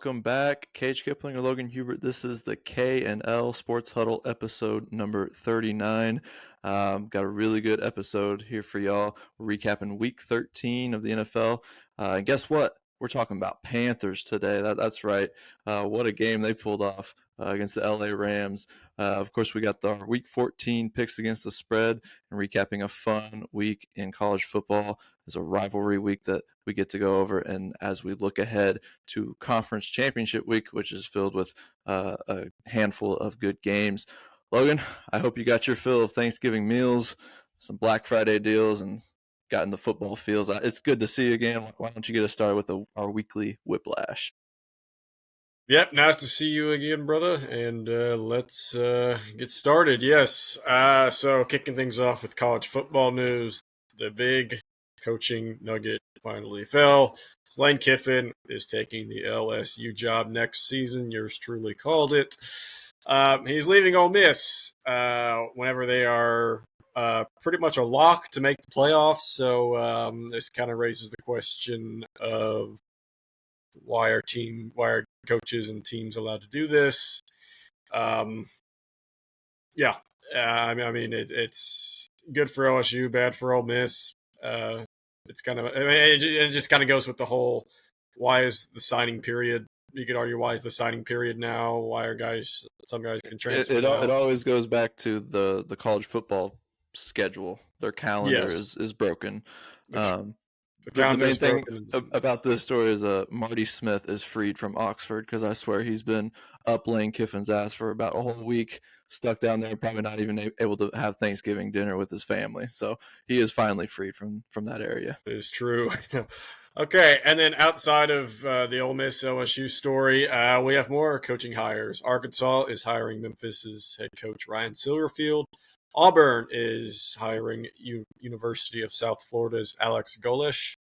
welcome back. Cage Kipling or Logan Hubert. This is the K&L Sports Huddle episode number 39. Got a really good episode here for y'all. We're recapping week 13 of the NFL. And guess what? We're talking about Panthers today. That's right. What a game they pulled off against the LA Rams. Of course, we got the week 14 picks against the spread and recapping a fun week in college football. It's a rivalry week that we get to go over. And as we look ahead to conference championship week, which is filled with a handful of good games. Logan, I hope you got your fill of Thanksgiving meals, some Black Friday deals, and gotten the football feels. It's good to see you again. Why don't you get us started with our weekly Whiplash? Yep, nice to see you again, brother. And let's get started. Yes, so kicking things off with college football news. The big coaching nugget finally fell. Lane Kiffin is taking the LSU job next season. Yours truly called it. He's leaving Ole Miss whenever they are pretty much a lock to make the playoffs. So this kind of raises the question of why are coaches and teams allowed to do this? I mean, it's good for LSU, bad for Ole Miss. It's kind of, it just kind of goes with the whole, why is the signing period? You could argue, why is the signing period now? Why are some guys can transfer? It always goes back to the college football schedule. Their calendar is broken. The main thing about this story is Marty Smith is freed from Oxford, because I swear he's been up Lane Kiffin's ass for about a whole week, stuck down there, probably not even able to have Thanksgiving dinner with his family. So he is finally freed from that area. It is true. Okay, and then outside of the Ole Miss LSU story, we have more coaching hires. Arkansas is hiring Memphis's head coach Ryan Silverfield. Auburn is hiring University of South Florida's Alex Golesh.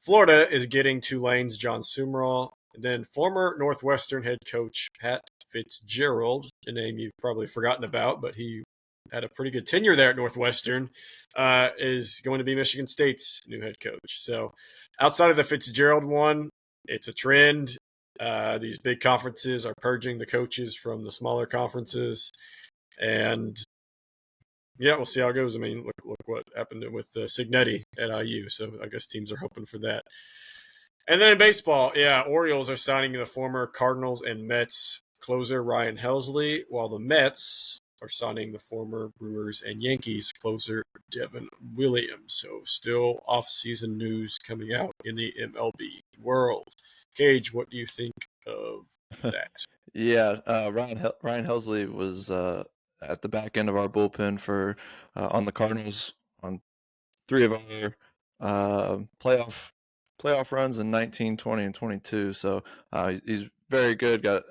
Florida is getting Tulane's John Sumrall. And then former Northwestern head coach Pat Fitzgerald, a name you've probably forgotten about, but he had a pretty good tenure there at Northwestern, is going to be Michigan State's new head coach. So outside of the Fitzgerald one, it's a trend. These big conferences are purging the coaches from the smaller conferences. And yeah, we'll see how it goes. I mean, look what happened with Signetti at IU. So I guess teams are hoping for that. And then in baseball, Orioles are signing the former Cardinals and Mets closer Ryan Helsley, while the Mets are signing the former Brewers and Yankees closer Devin Williams. So still off-season news coming out in the MLB world. Cage, what do you think of that? Ryan Helsley was at the back end of our bullpen for on the Cardinals on 3 of our playoff runs in 19, 20, and 22. So he's very good. Got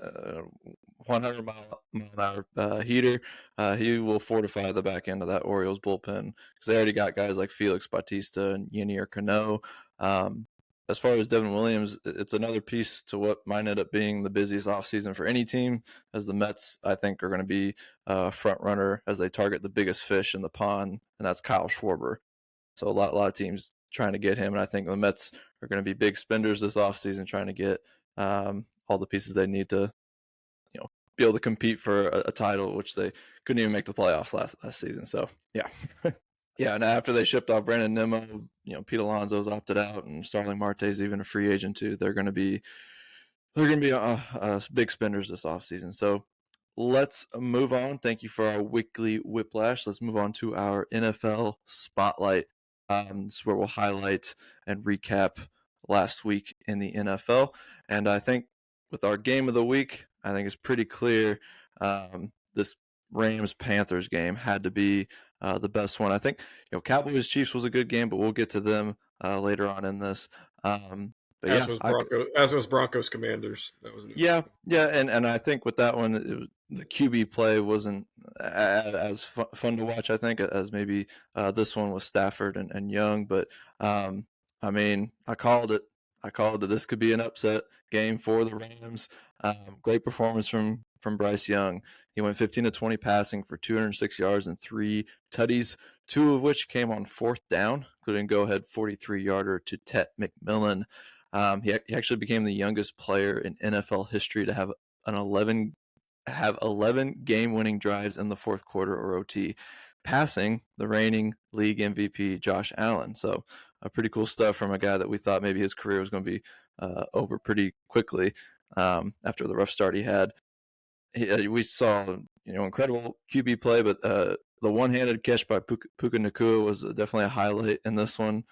100 mile an hour heater. He will fortify the back end of that Orioles bullpen, because they already got guys like Felix Bautista and Yenier Cano. As far as Devin Williams, it's another piece to what might end up being the busiest offseason for any team, as the Mets, I think, are going to be a front runner as they target the biggest fish in the pond, and that's Kyle Schwarber. So a lot of teams trying to get him, and I think the Mets are going to be big spenders this offseason, trying to get all the pieces they need to, be able to compete for a title, which they couldn't even make the playoffs last season. So yeah. Yeah, and after they shipped off Brandon Nimmo, Pete Alonso's opted out, and Starling Marte's even a free agent too. They're going to be big spenders this offseason. So let's move on. Thank you for our weekly Whiplash. Let's move on to our NFL Spotlight. This is where we'll highlight and recap last week in the NFL. And I think with our game of the week, I think it's pretty clear this Rams-Panthers game had to be the best one. I think Cowboys-Chiefs was a good game, but we'll get to them later on in this. As was Broncos Commanders. That was and I think with that one, the QB play wasn't as fun to watch, I think, as maybe this one with Stafford and Young. But I mean, I called it. That this could be an upset game for the Rams. Great performance from Bryce Young. He went 15 to 20 passing for 206 yards and 3 tutties, 2 of which came on 4th down, including go-ahead 43-yarder to Tet McMillan. He actually became the youngest player in NFL history to have 11 game-winning drives in the fourth quarter or OT, passing the reigning league MVP Josh Allen. So, pretty cool stuff from a guy that we thought maybe his career was going to be over pretty quickly after the rough start he had. We saw incredible QB play, but the one-handed catch by Puka Nacua was definitely a highlight in this one.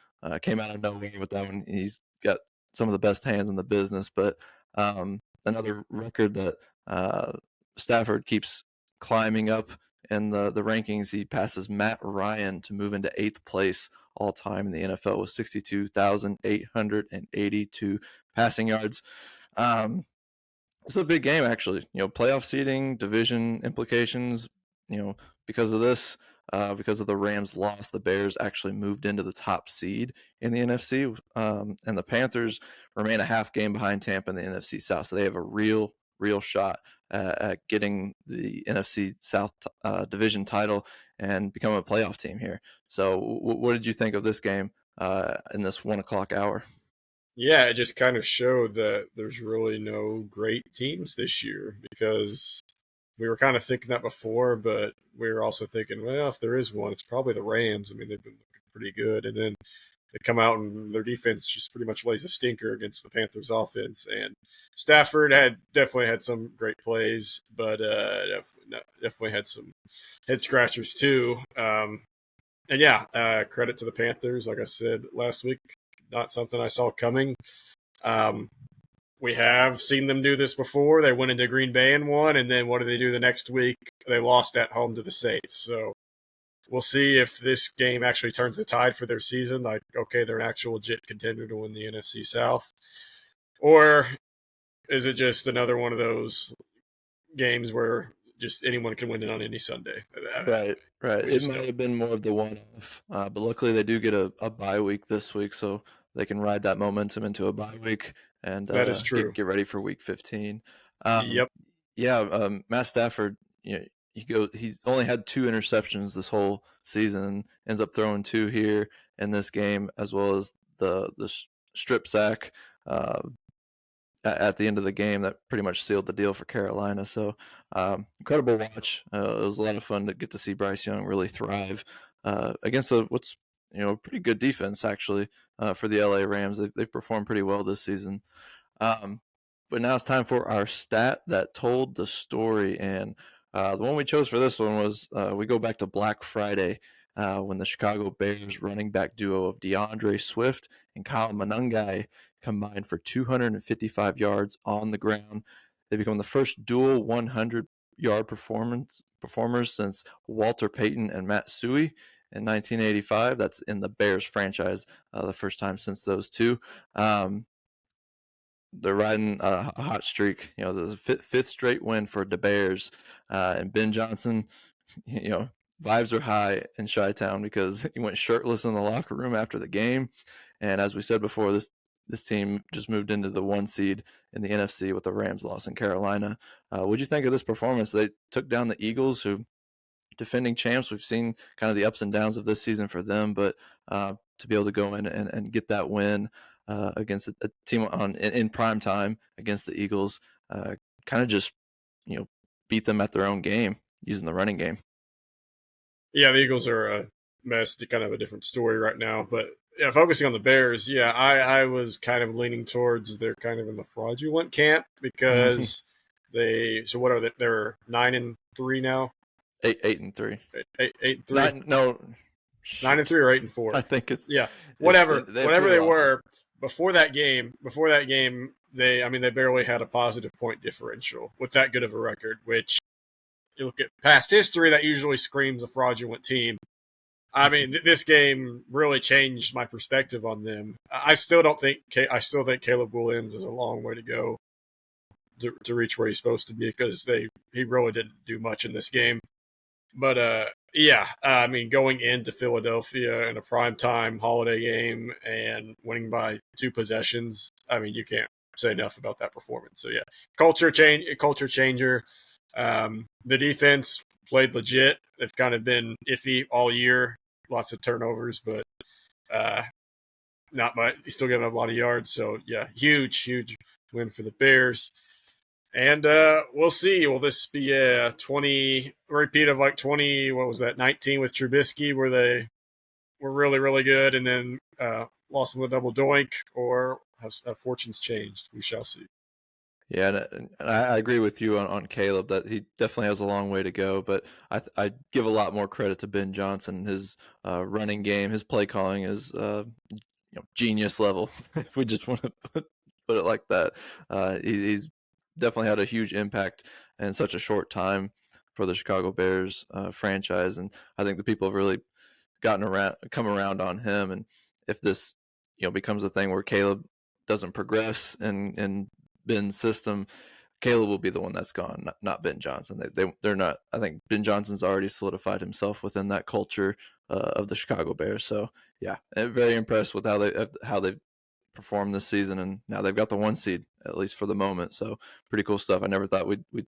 Came out of nowhere with that one. He's got some of the best hands in the business, but another record that Stafford keeps climbing up in the rankings. He passes Matt Ryan to move into 8th place all time in the NFL with 62,882 passing yards. It's a big game, actually. Playoff seeding, division implications. Because of this, because of the Rams' loss, the Bears actually moved into the top seed in the NFC, and the Panthers remain a half game behind Tampa in the NFC South. So they have a real shot at getting the NFC South division title and become a playoff team here. So, what did you think of this game in this 1:00 hour? Yeah, it just kind of showed that there's really no great teams this year, because we were kind of thinking that before, but we were also thinking, well, if there is one, it's probably the Rams. I mean, they've been looking pretty good. And then they come out and their defense just pretty much lays a stinker against the Panthers offense. And Stafford definitely had some great plays, but definitely had some head scratchers too. And yeah, credit to the Panthers. Like I said last week, not something I saw coming. Um, we have seen them do this before. They went into Green Bay and won, and then what do they do the next week? They lost at home to the Saints. So we'll see if this game actually turns the tide for their season. Like, okay, they're an actual legit contender to win the NFC South. Or is it just another one of those games where just anyone can win it on any Sunday? Right. It might Know. have been more of the one-off, but luckily they do get a bye week this week, so they can ride that momentum into a bye week and That is true. get ready for Week 15. Um, Yep. yeah, Matt Stafford, he's only had 2 interceptions this whole season, ends up throwing 2 here in this game, as well as the strip sack. At the end of the game that pretty much sealed the deal for Carolina. So incredible watch. It was a lot of fun to get to see Bryce Young really thrive against what's pretty good defense actually for the LA Rams. They've performed pretty well this season. Um, but now it's time for our stat that told the story. And the one we chose for this one was we go back to Black Friday when the Chicago Bears running back duo of DeAndre Swift and Kyle Monangai combined for 255 yards on the ground. They become the first dual 100-yard performers since Walter Payton and Matt Suhey in 1985. That's in the Bears franchise, the first time since those two. They're riding a hot streak. The fifth straight win for the Bears, and Ben Johnson. Vibes are high in Chi-Town because he went shirtless in the locker room after the game, and as we said before, this team just moved into the 1 seed in the NFC with the Rams loss in Carolina. What'd you think of this performance? They took down the Eagles, who defending champs. We've seen kind of the ups and downs of this season for them, but to be able to go in and get that win against a team in prime time against the Eagles, kind of just beat them at their own game using the running game. Yeah, the Eagles are a mess. Kind of a different story right now, but yeah, focusing on the Bears, yeah, I was kind of leaning towards they're kind of in the fraudulent camp because what are they? They're 9-3 now. 8-3. 8-3. 9, no, 9-3 or 8-4. I think it's Yeah, whatever. they have Whatever 3 they losses. were before that game. They barely had a positive point differential with that good of a record. Which you look at past history, that usually screams a fraudulent team. I mean, this game really changed my perspective on them. I still think Caleb Williams is a long way to go to reach where he's supposed to be, because he really didn't do much in this game. But I mean, going into Philadelphia in a primetime holiday game and winning by 2 possessions, I mean, you can't say enough about that performance. So yeah, culture changer. The defense played legit. They've kind of been iffy all year, lots of turnovers, but not much. He's still getting a lot of yards. So yeah, huge win for the Bears. And we'll see. Will this be a 20 repeat of like 20? What was that? 19 with Trubisky, where they were really good, and then lost in the double doink, or have fortunes changed? We shall see. Yeah, and I agree with you on Caleb that he definitely has a long way to go. But I give a lot more credit to Ben Johnson. His running game, his play calling is genius level. If we just want to put it like that, he's definitely had a huge impact in such a short time for the Chicago Bears franchise, and I think the people have really come around on him. And if this becomes a thing where Caleb doesn't progress in Ben's system, Caleb will be the one that's gone, not Ben Johnson. They're not. I think Ben Johnson's already solidified himself within that culture of the Chicago Bears. So yeah, I'm very impressed with how they performed this season, and now they've got the 1 seed at least for the moment. So pretty cool stuff. I never thought we'd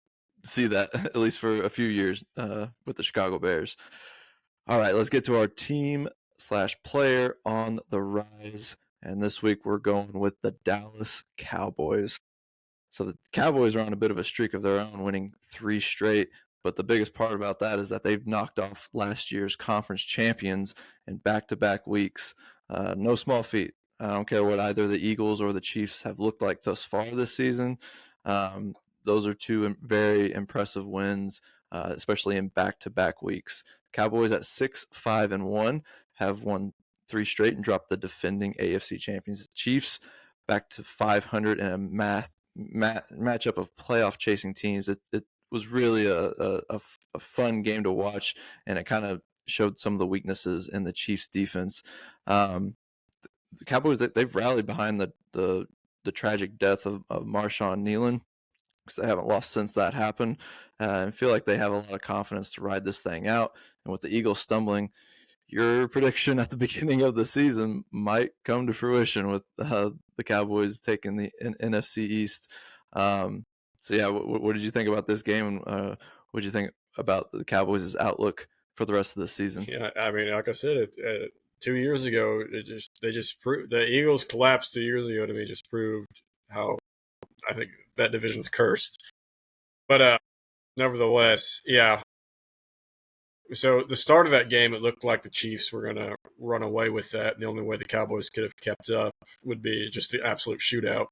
see that at least for a few years with the Chicago Bears. All right, let's get to our team/player on the rise. And this week we're going with the Dallas Cowboys. So the Cowboys are on a bit of a streak of their own, winning 3 straight. But the biggest part about that is that they've knocked off last year's conference champions in back-to-back weeks. No small feat. I don't care what either the Eagles or the Chiefs have looked like thus far this season. Those are 2 very impressive wins, especially in back-to-back weeks. Cowboys at 6-5-1 have won 3 straight and dropped the defending AFC champions. Chiefs back to 500 in a matchup of playoff chasing teams. It was really a fun game to watch, and it kind of showed some of the weaknesses in the Chiefs defense. The Cowboys, they've rallied behind the tragic death of Marshawn Nealon, because they haven't lost since that happened, and feel like they have a lot of confidence to ride this thing out. And with the Eagles stumbling, your prediction at the beginning of the season might come to fruition with the Cowboys taking the NFC East. So yeah, what did you think about this game? And what did you think about the Cowboys' outlook for the rest of the season? Yeah, I mean, like I said, 2 years ago, they just proved the Eagles collapsed 2 years ago. To me, just proved how I think that division's cursed. But nevertheless, yeah. So the start of that game, it looked like the Chiefs were going to run away with that. And the only way the Cowboys could have kept up would be just the absolute shootout.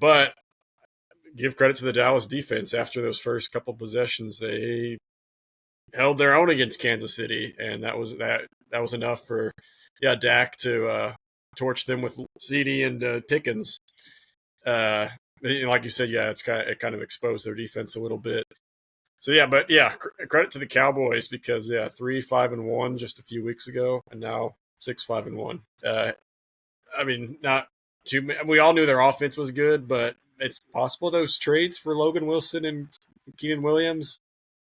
But give credit to the Dallas defense. After those first couple possessions, they held their own against Kansas City, and that was enough for Dak to torch them with CD and Pickens. Like you said, it kind of exposed their defense a little bit. So but credit to the Cowboys because 3-5-1 just a few weeks ago, and now 6-5-1. I mean, not too. We all knew their offense was good, but it's possible those trades for Logan Wilson and Keenan Williams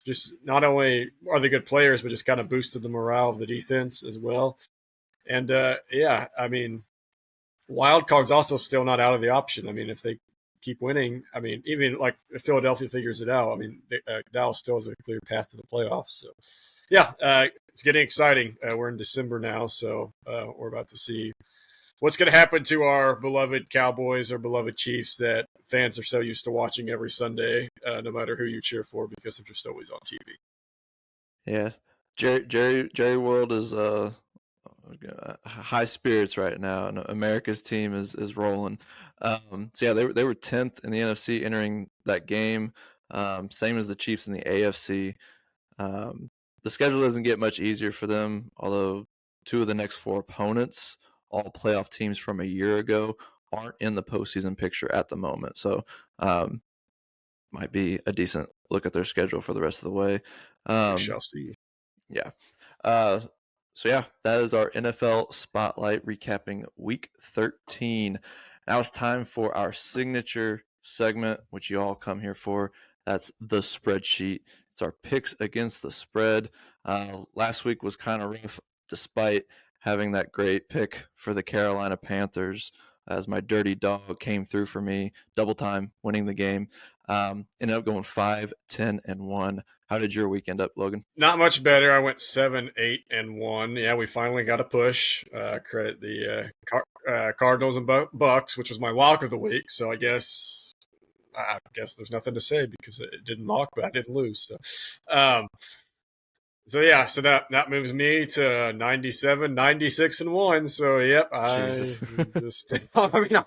just not only are they good players, but just kind of boosted the morale of the defense as well. And I mean, wild card's also still not out of the option. I mean, if they keep winning, I mean, even like if Philadelphia figures it out, I mean, Dallas still has a clear path to the playoffs. So, it's getting exciting. We're in December now, so we're about to see what's going to happen to our beloved Cowboys or beloved Chiefs that fans are so used to watching every Sunday, no matter who you cheer for, because they're just always on TV. Yeah, Jerry World is high spirits right now, and America's team is rolling. So yeah, they were 10th in the NFC entering that game, same as the Chiefs in the AFC. The schedule doesn't get much easier for them, although 2 of the next 4 opponents, all playoff teams from a year ago, aren't in the postseason picture at the moment. So might be a decent look at their schedule for the rest of the way. We shall see. Yeah. So yeah, that is our NFL Spotlight recapping Week 13. Now it's time for our signature segment, which you all come here for. That's the spreadsheet. It's our picks against the spread. Last week was kind of rough, despite having that great pick for the Carolina Panthers, as my dirty dog came through for me, double time winning the game. Ended up going 5-10-1. How did your week end up, Logan? Not much better. I went 7-8-1. Yeah, we finally got a push. Credit the Cardinals and Bucks, which was my lock of the week. So I guess there's nothing to say because it didn't lock, but I didn't lose. So that moves me to 97, 96-1. So yep, I Jesus. just I mean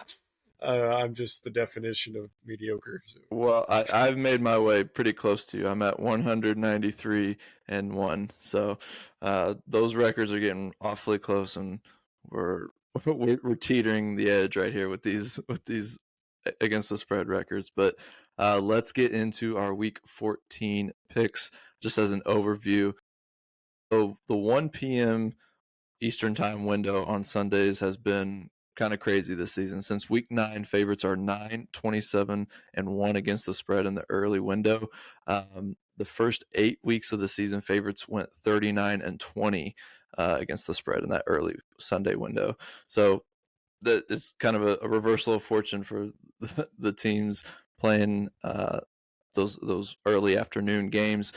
I'm just the definition of mediocre. So. Well, I've made my way pretty close to you. I'm at 193-1. So those records are getting awfully close, and we're we're teetering the edge right here with these against the spread records. But let's get into our Week 14 picks just as an overview. So the 1 p.m. Eastern time window on Sundays has been kind of crazy this season. Since week 9, favorites are 9, 27, and 1 against the spread in the early window. The first 8 weeks of the season, favorites went 39 and 20 against the spread in that early Sunday window. So that is kind of a reversal of fortune for the teams playing those early afternoon games.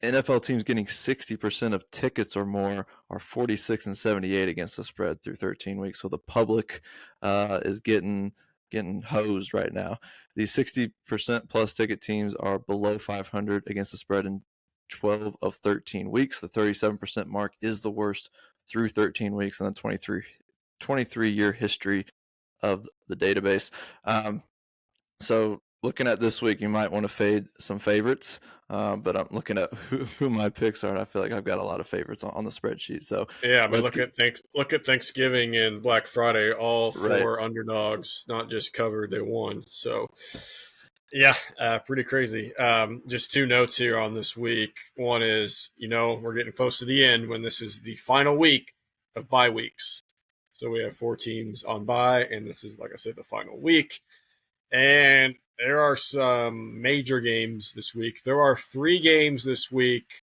NFL teams getting 60% of tickets or more are 46 and 78 against the spread through 13 weeks. So the public is getting hosed right now. These 60% plus ticket teams are below 500 against the spread in 12 of 13 weeks. The 37% mark is the worst through 13 weeks in the 23-year history of the database. So looking at this week, you might want to fade some favorites, but I'm looking at who my picks are, and I feel like I've got a lot of favorites on the spreadsheet. So Yeah, I mean, let's get look at Thanksgiving and Black Friday. All right. four underdogs, not just covered, they won. So, yeah, pretty crazy. Just two notes here on this week. One is, we're getting close to the end when this is the final week of bye weeks. So we have 4 teams on bye, and this is, like I said, the final week. And there are some major games this week. There are 3 games this week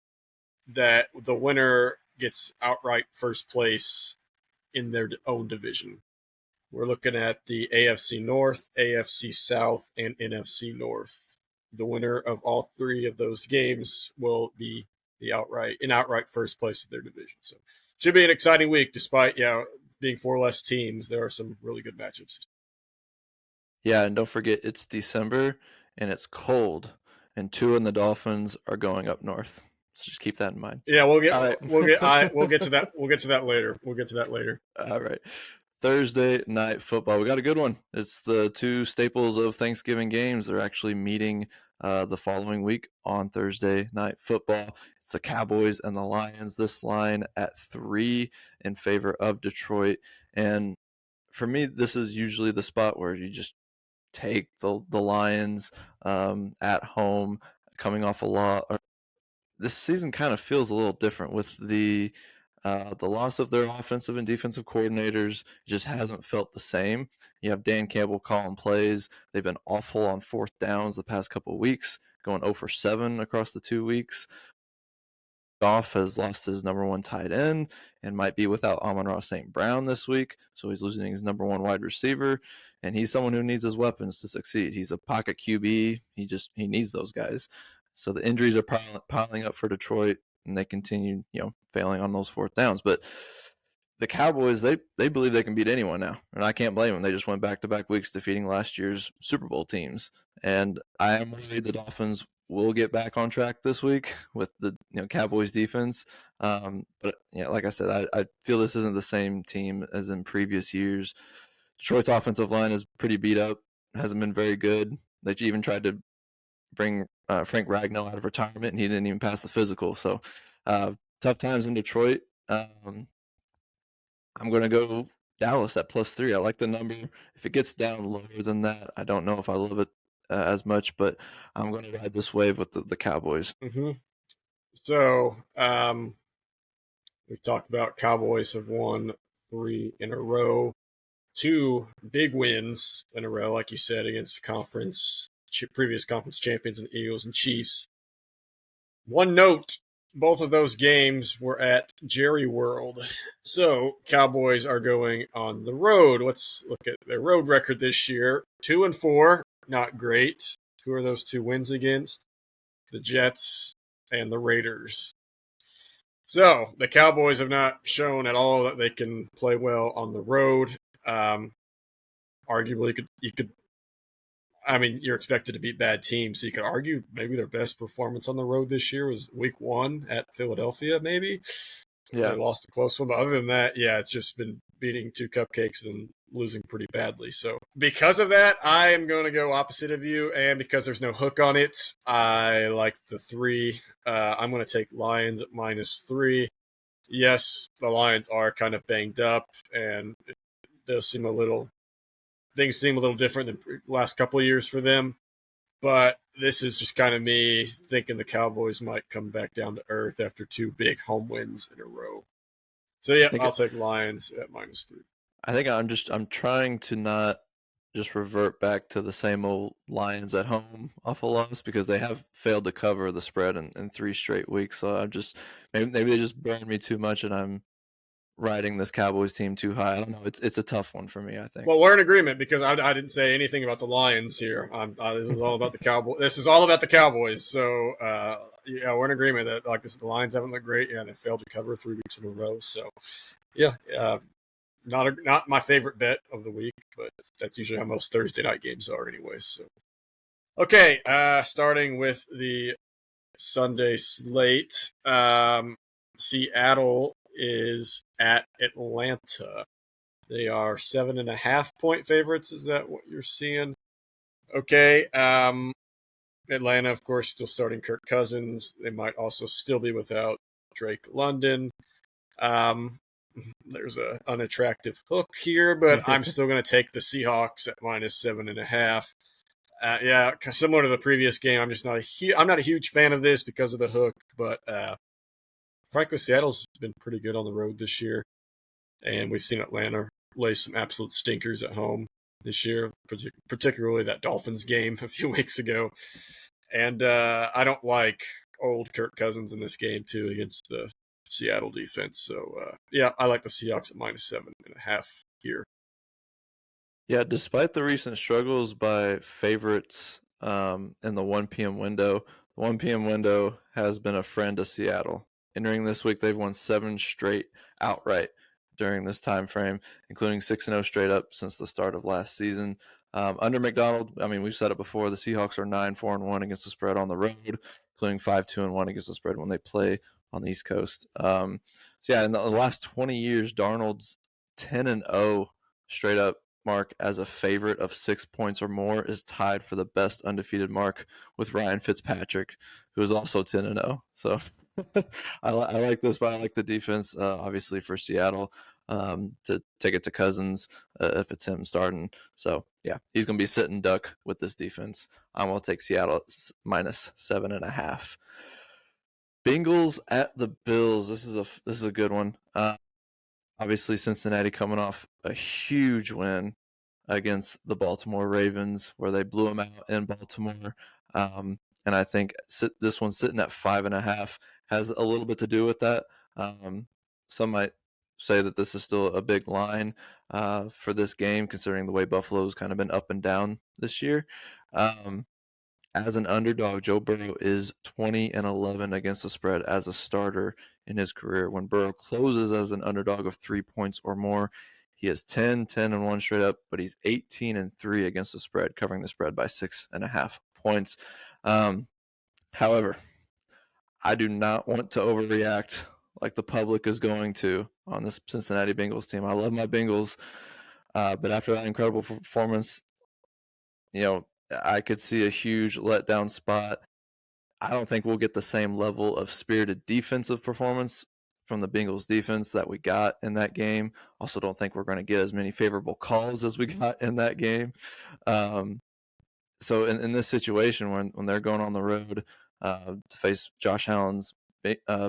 that the winner gets outright first place in their own division. We're looking at the AFC North, AFC South, and NFC North. The winner of all 3 of those games will be in outright first place of their division. So should be an exciting week, despite being 4 less teams. There are some really good matchups. Yeah, and don't forget it's December and it's cold, and Tua and the Dolphins are going up north. So just keep that in mind. Yeah, All right. we'll get to that. We'll get to that later. All right. Thursday night football. We got a good one. It's the 2 staples of Thanksgiving games. They're actually meeting the following week on Thursday night football. It's the Cowboys and the Lions. This line at 3 in favor of Detroit. And for me, this is usually the spot where you just take the Lions at home, coming off a lot. This season kind of feels a little different with the loss of their offensive and defensive coordinators. It just hasn't felt the same. You have Dan Campbell calling plays. They've been awful on 4th downs the past couple of weeks, going 0 for 7 across the 2 weeks. Goff has lost his number 1 tight end and might be without Amon-Ra St. Brown this week, so he's losing his number 1 wide receiver, and he's someone who needs his weapons to succeed. He's a pocket QB. He needs those guys. So the injuries are piling up for Detroit, and they continue, failing on those 4th downs. But the Cowboys, they believe they can beat anyone now, and I can't blame them. They just went back-to-back weeks defeating last year's Super Bowl teams, and I am worried the Dolphins will get back on track this week with the Cowboys defense. But like I said, I feel this isn't the same team as in previous years. Detroit's offensive line is pretty beat up, hasn't been very good. They even tried to bring Frank Ragnow out of retirement, and he didn't even pass the physical. So tough times in Detroit. I'm going to go Dallas at +3. I like the number. If it gets down lower than that, I don't know if I love it as much, but I'm going to ride this wave with the Cowboys. Mm-hmm. So we've talked about Cowboys have won 3 in a row, 2 big wins in a row, like you said, against previous conference champions and Eagles and Chiefs. One note, both of those games were at Jerry World. So Cowboys are going on the road. Let's look at their road record this year. 2-4, not great. Who are those 2 wins against? The Jets and the Raiders. So the Cowboys have not shown at all that they can play well on the road. Arguably, you could. I mean, you're expected to beat bad teams, so you could argue maybe their best performance on the road this year was Week 1 at Philadelphia. Maybe they Yeah, lost a close one, but other than that, yeah, it's just been beating 2 cupcakes and losing pretty badly. So because of that, I am going to go opposite of you, and because there's no hook on it, I like the 3. I'm going to take Lions at -3. Yes, the Lions are kind of banged up, and it does seem things seem a little different than the last couple of years for them. But this is just kind of me thinking the Cowboys might come back down to earth after 2 big home wins in a row. So yeah, I think I'll take Lions at -3. I think I'm trying to not just revert back to the same old Lions at home off a loss because they have failed to cover the spread in 3 straight weeks. So I'm just maybe they just burned me too much and I'm riding this Cowboys team too high. I don't know. It's a tough one for me, I think. Well, we're in agreement because I didn't say anything about the Lions here. This is all about the Cowboys. This is all about the Cowboys. So yeah, we're in agreement that like this, the Lions haven't looked great and they failed to cover 3 weeks in a row. So yeah, not my favorite bet of the week, but that's usually how most Thursday night games are, anyways. So okay, starting with the Sunday slate, Seattle is at Atlanta. They are 7.5-point favorites. Is that what you're seeing? Okay. Atlanta, of course, still starting Kirk Cousins. They might also still be without Drake London. There's an unattractive hook here, but I'm still going to take the Seahawks at -7.5. Yeah, similar to the previous game, I'm not a huge fan of this because of the hook, but frankly, Seattle's been pretty good on the road this year, and we've seen Atlanta lay some absolute stinkers at home this year, particularly that Dolphins game a few weeks ago. And I don't like old Kirk Cousins in this game too against the Seattle defense. So yeah, I like the Seahawks at -7.5 here. Yeah, despite the recent struggles by favorites in the 1 p.m. window, the 1 p.m. window has been a friend to Seattle. Entering this week, they've won 7 straight outright during this time frame, including 6-0 straight up since the start of last season. Under McDonald, I mean, we've said it before, the Seahawks are 9-4-1 against the spread on the road, including 5-2-1 against the spread when they play on the East Coast. So yeah, in the last 20 years, Darnold's 10-0 straight up mark as a favorite of 6 points or more is tied for the best undefeated mark with Ryan Fitzpatrick, who is also 10-0. So I like this, but I like the defense, obviously, for Seattle to take it to Cousins if it's him starting. So, yeah, he's going to be sitting duck with this defense. I'm going to take Seattle at -7.5. Bengals at the Bills. This is a good one. Obviously, Cincinnati coming off a huge win against the Baltimore Ravens, where they blew them out in Baltimore. And I think this one sitting at 5.5 has a little bit to do with that. Some might say that this is still a big line for this game, considering the way Buffalo's kind of been up and down this year. As an underdog, Joe Burrow is 20-11 against the spread as a starter in his career. When Burrow closes as an underdog of 3 points or more, he is 10-1 straight up, but he's 18-3 against the spread, covering the spread by 6.5 points. However, I do not want to overreact like the public is going to on this Cincinnati Bengals team. I love my Bengals, but after that incredible performance, I could see a huge letdown spot. I don't think we'll get the same level of spirited defensive performance from the Bengals defense that we got in that game. Also, don't think we're going to get as many favorable calls as we got in that game. So in this situation, when they're going on the road to face Josh Allen's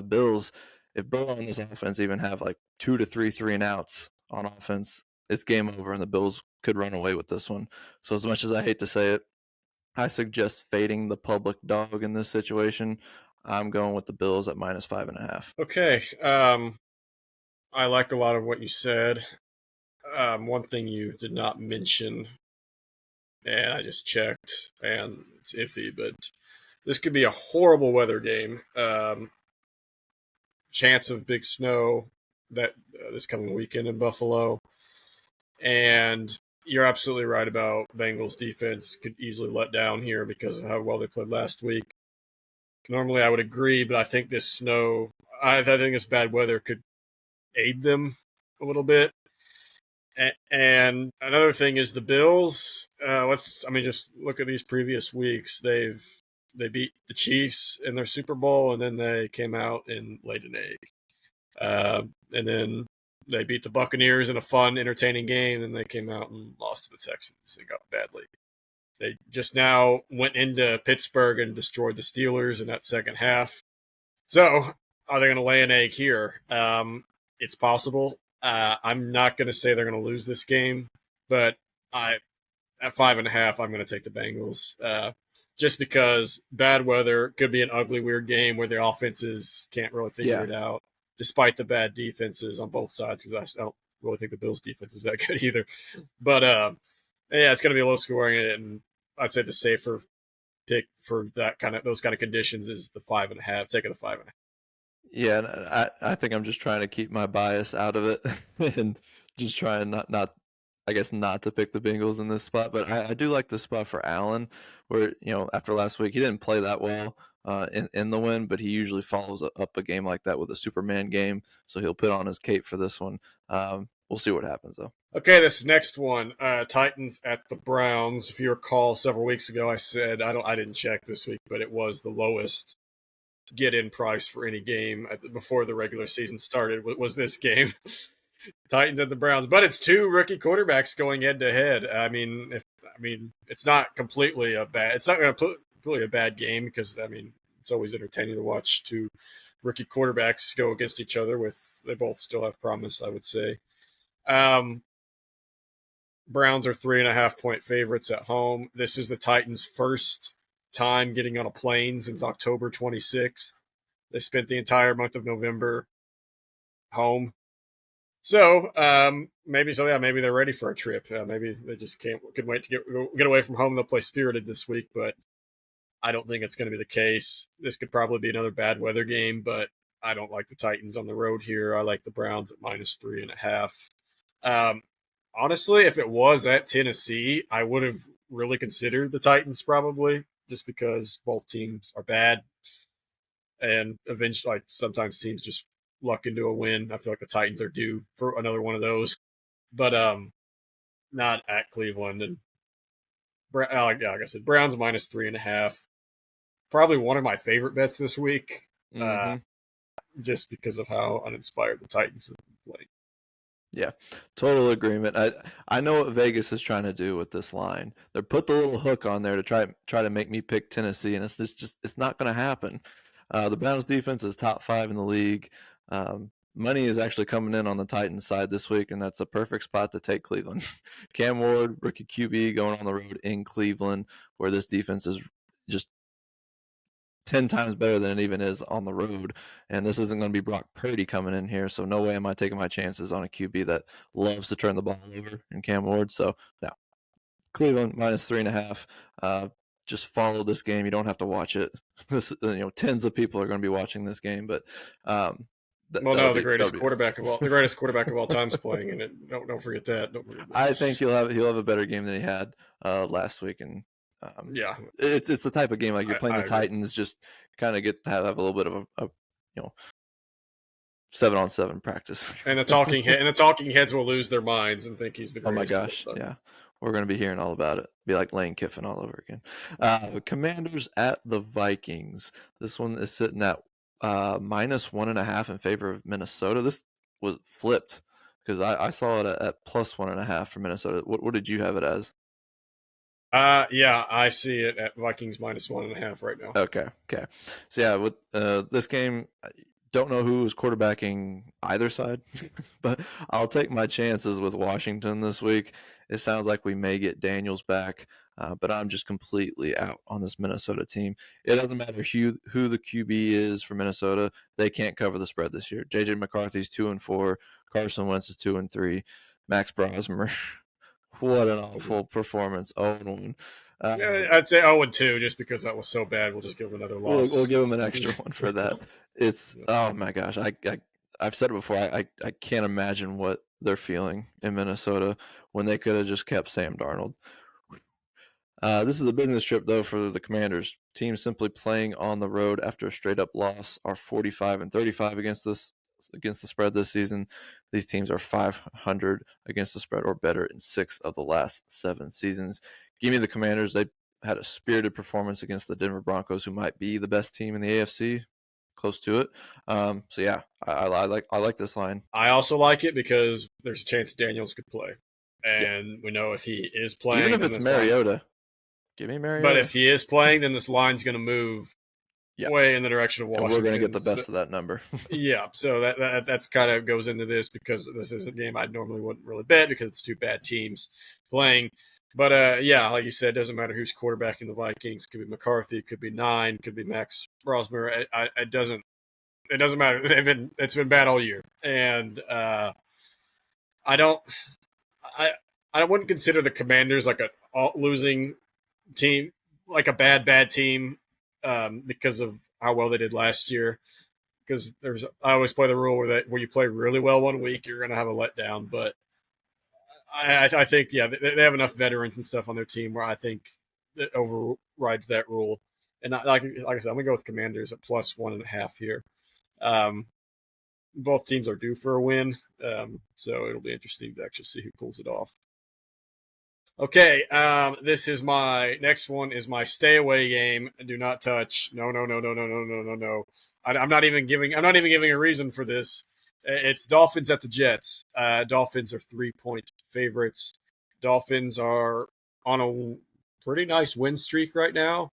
Bills, if Burrow and this offense even have like 2 to 3 3-and-outs on offense, it's game over, and the Bills could run away with this one. So as much as I hate to say it, I suggest fading the public dog in this situation. I'm going with the Bills at -5.5. Okay. I like a lot of what you said. One thing you did not mention, and I just checked, and it's iffy, but This could be a horrible weather game. Chance of big snow that this coming weekend in Buffalo. And you're absolutely right about Bengals defense could easily let down here because of how well they played last week. Normally, I would agree, but I think this snow, I think this bad weather could aid them a little bit. And another thing is the Bills. Just look at these previous weeks. They beat the Chiefs in their Super Bowl, and then they came out and laid an egg. And then they beat the Buccaneers in a fun, entertaining game, and they came out and lost to the Texans and got badly. They just now went into Pittsburgh and destroyed the Steelers in that second half. So, are they going to lay an egg here? It's possible. I'm not going to say they're going to lose this game, but at 5.5, I'm going to take the Bengals. Just because bad weather could be an ugly, weird game where the offenses can't really figure it out, despite the bad defenses on both sides. Because I don't really think the Bills' defense is that good either. But yeah, it's going to be a low scoring, and I'd say the safer pick for those kind of conditions is the 5.5. Taking the 5.5. Yeah, and I think I'm just trying to keep my bias out of it and just trying not I guess not to pick the Bengals in this spot. But I do like the spot for Allen, where after last week he didn't play that well in the win, but he usually follows up a game like that with a Superman game, so he'll put on his cape for this one. We'll see what happens though. Okay, this next one, Titans at the Browns. If you recall, several weeks ago, I said I didn't check this week, but it was the lowest get-in price for any game before the regular season started. Was this game, Titans at the Browns? But it's two rookie quarterbacks going head-to-head. It's not completely a bad. It's not completely a bad game because it's always entertaining to watch two rookie quarterbacks go against each other. They both still have promise, I would say. Browns are 3.5-point favorites at home. This is the Titans' first time getting on a plane since October 26th. They spent the entire month of November home. So maybe they're ready for a trip. Maybe they just could wait to get away from home. They'll play Spirited this week, but I don't think it's going to be the case. This could probably be another bad weather game, but I don't like the Titans on the road here. I like the Browns at -3.5. Honestly, if it was at Tennessee, I would have really considered the Titans probably, just because both teams are bad. And eventually, sometimes teams just luck into a win. I feel like the Titans are due for another one of those, but not at Cleveland. And like I said, Browns -3.5. Probably one of my favorite bets this week, just because of how uninspired the Titans have played. Yeah, total agreement. I know what Vegas is trying to do with this line. They put the little hook on there to try to make me pick Tennessee, and it's not going to happen. The Browns defense is top 5 in the league. Money is actually coming in on the Titans side this week, and that's a perfect spot to take Cleveland. Cam Ward, rookie QB, going on the road in Cleveland, where this defense is just 10 times better than it even is on the road. And this isn't going to be Brock Purdy coming in here, so no way am I taking my chances on a QB that loves to turn the ball over in Cam Ward. So, yeah, Cleveland -3.5. Just follow this game. You don't have to watch it. Tens of people are going to be watching this game, but the greatest quarterback of all time is playing in it. Don't forget that. Don't forget that. I think he'll have a better game than he had last week, and it's the type of game like you're playing the Titans, just kind of get to have a little bit of a 7-on-7 practice. And the talking heads will lose their minds and think he's the greatest. Oh my gosh, yeah. We're going to be hearing all about it. Be like Lane Kiffin all over again. Commanders at the Vikings. This one is sitting at -1.5 in favor of Minnesota. This was flipped because I saw it at +1.5 for Minnesota. What did you have it as? I see it at Vikings -1.5 right now. Okay. So yeah, with this game, I don't know who is quarterbacking either side, but I'll take my chances with Washington this week. It sounds like we may get Daniels back, but I'm just completely out on this Minnesota team. It doesn't matter who the QB is for Minnesota; they can't cover the spread this year. JJ McCarthy's 2-4, Carson Wentz is 2-3, Max Brosmer. What an awful performance. 0-1. Yeah, I'd say 0-2 just because that was so bad. We'll just give them another We'll loss. give them an extra one for that. It's oh my gosh. I've said it before. I can't imagine what they're feeling in Minnesota when they could have just kept Sam Darnold. This is a business trip, though, for the Commanders. Teams simply playing on the road after a straight-up loss are 45-35 against the spread this season. These teams are 500 against the spread or better in 6 of the last 7 seasons. Give me the Commanders. They had a spirited performance against the Denver Broncos, who might be the best team in the AFC, close to it. So yeah, I like this line. I also like it because there's a chance Daniels could play, Yeah, and we know if he is even playing, if then it's this line. Mariota, give me But Mariota. if he is playing, then this line's going to move Yeah, way in the direction of and we're gonna get Washington. the best of that number. Yeah, so that's kind of goes into this because this is a game I normally wouldn't really bet because it's two bad teams playing. But yeah, like you said, it doesn't matter who's quarterbacking the Vikings. Could be McCarthy, could be Nine, could be Max Rosmer. It doesn't matter. It's been bad all year, and I don't I I wouldn't consider the Commanders like a losing team, like a bad team, because of how well they did last year. Because I always play the rule where you play really well one week, you're going to have a letdown. But I think they have enough veterans and stuff on their team where I think it overrides that rule. And like I said, I'm gonna go with Commanders at +1.5 here. Um, both teams are due for a win, so it'll be interesting to actually see who pulls it off. Okay, this is my next one. Is my stay away game. Do not touch. No, no, no, no, no, no, no, no, no. I'm not even giving a reason for this. It's Dolphins at the Jets. Dolphins are 3-point favorites. Dolphins are on a pretty nice win streak right now.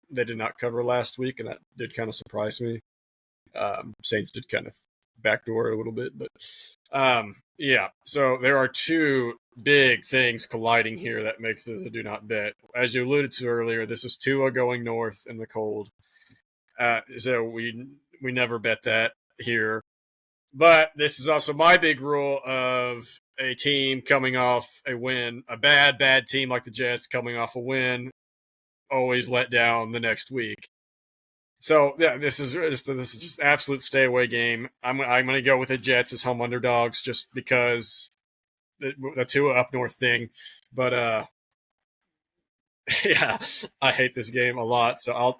They did not cover last week, and that did kind of surprise me. Saints did kind of backdoor a little bit, but yeah. So there are two big things colliding here that makes this a do not bet. As you alluded to earlier, this is Tua going north in the cold. So we never bet that here. But this is also my big rule of a team coming off a win, a bad team like the Jets coming off a win, always let down the next week. So yeah, this is just absolute stay away game. I'm going to go with the Jets as home underdogs just because the Tua up north thing. But yeah, I hate this game a lot. So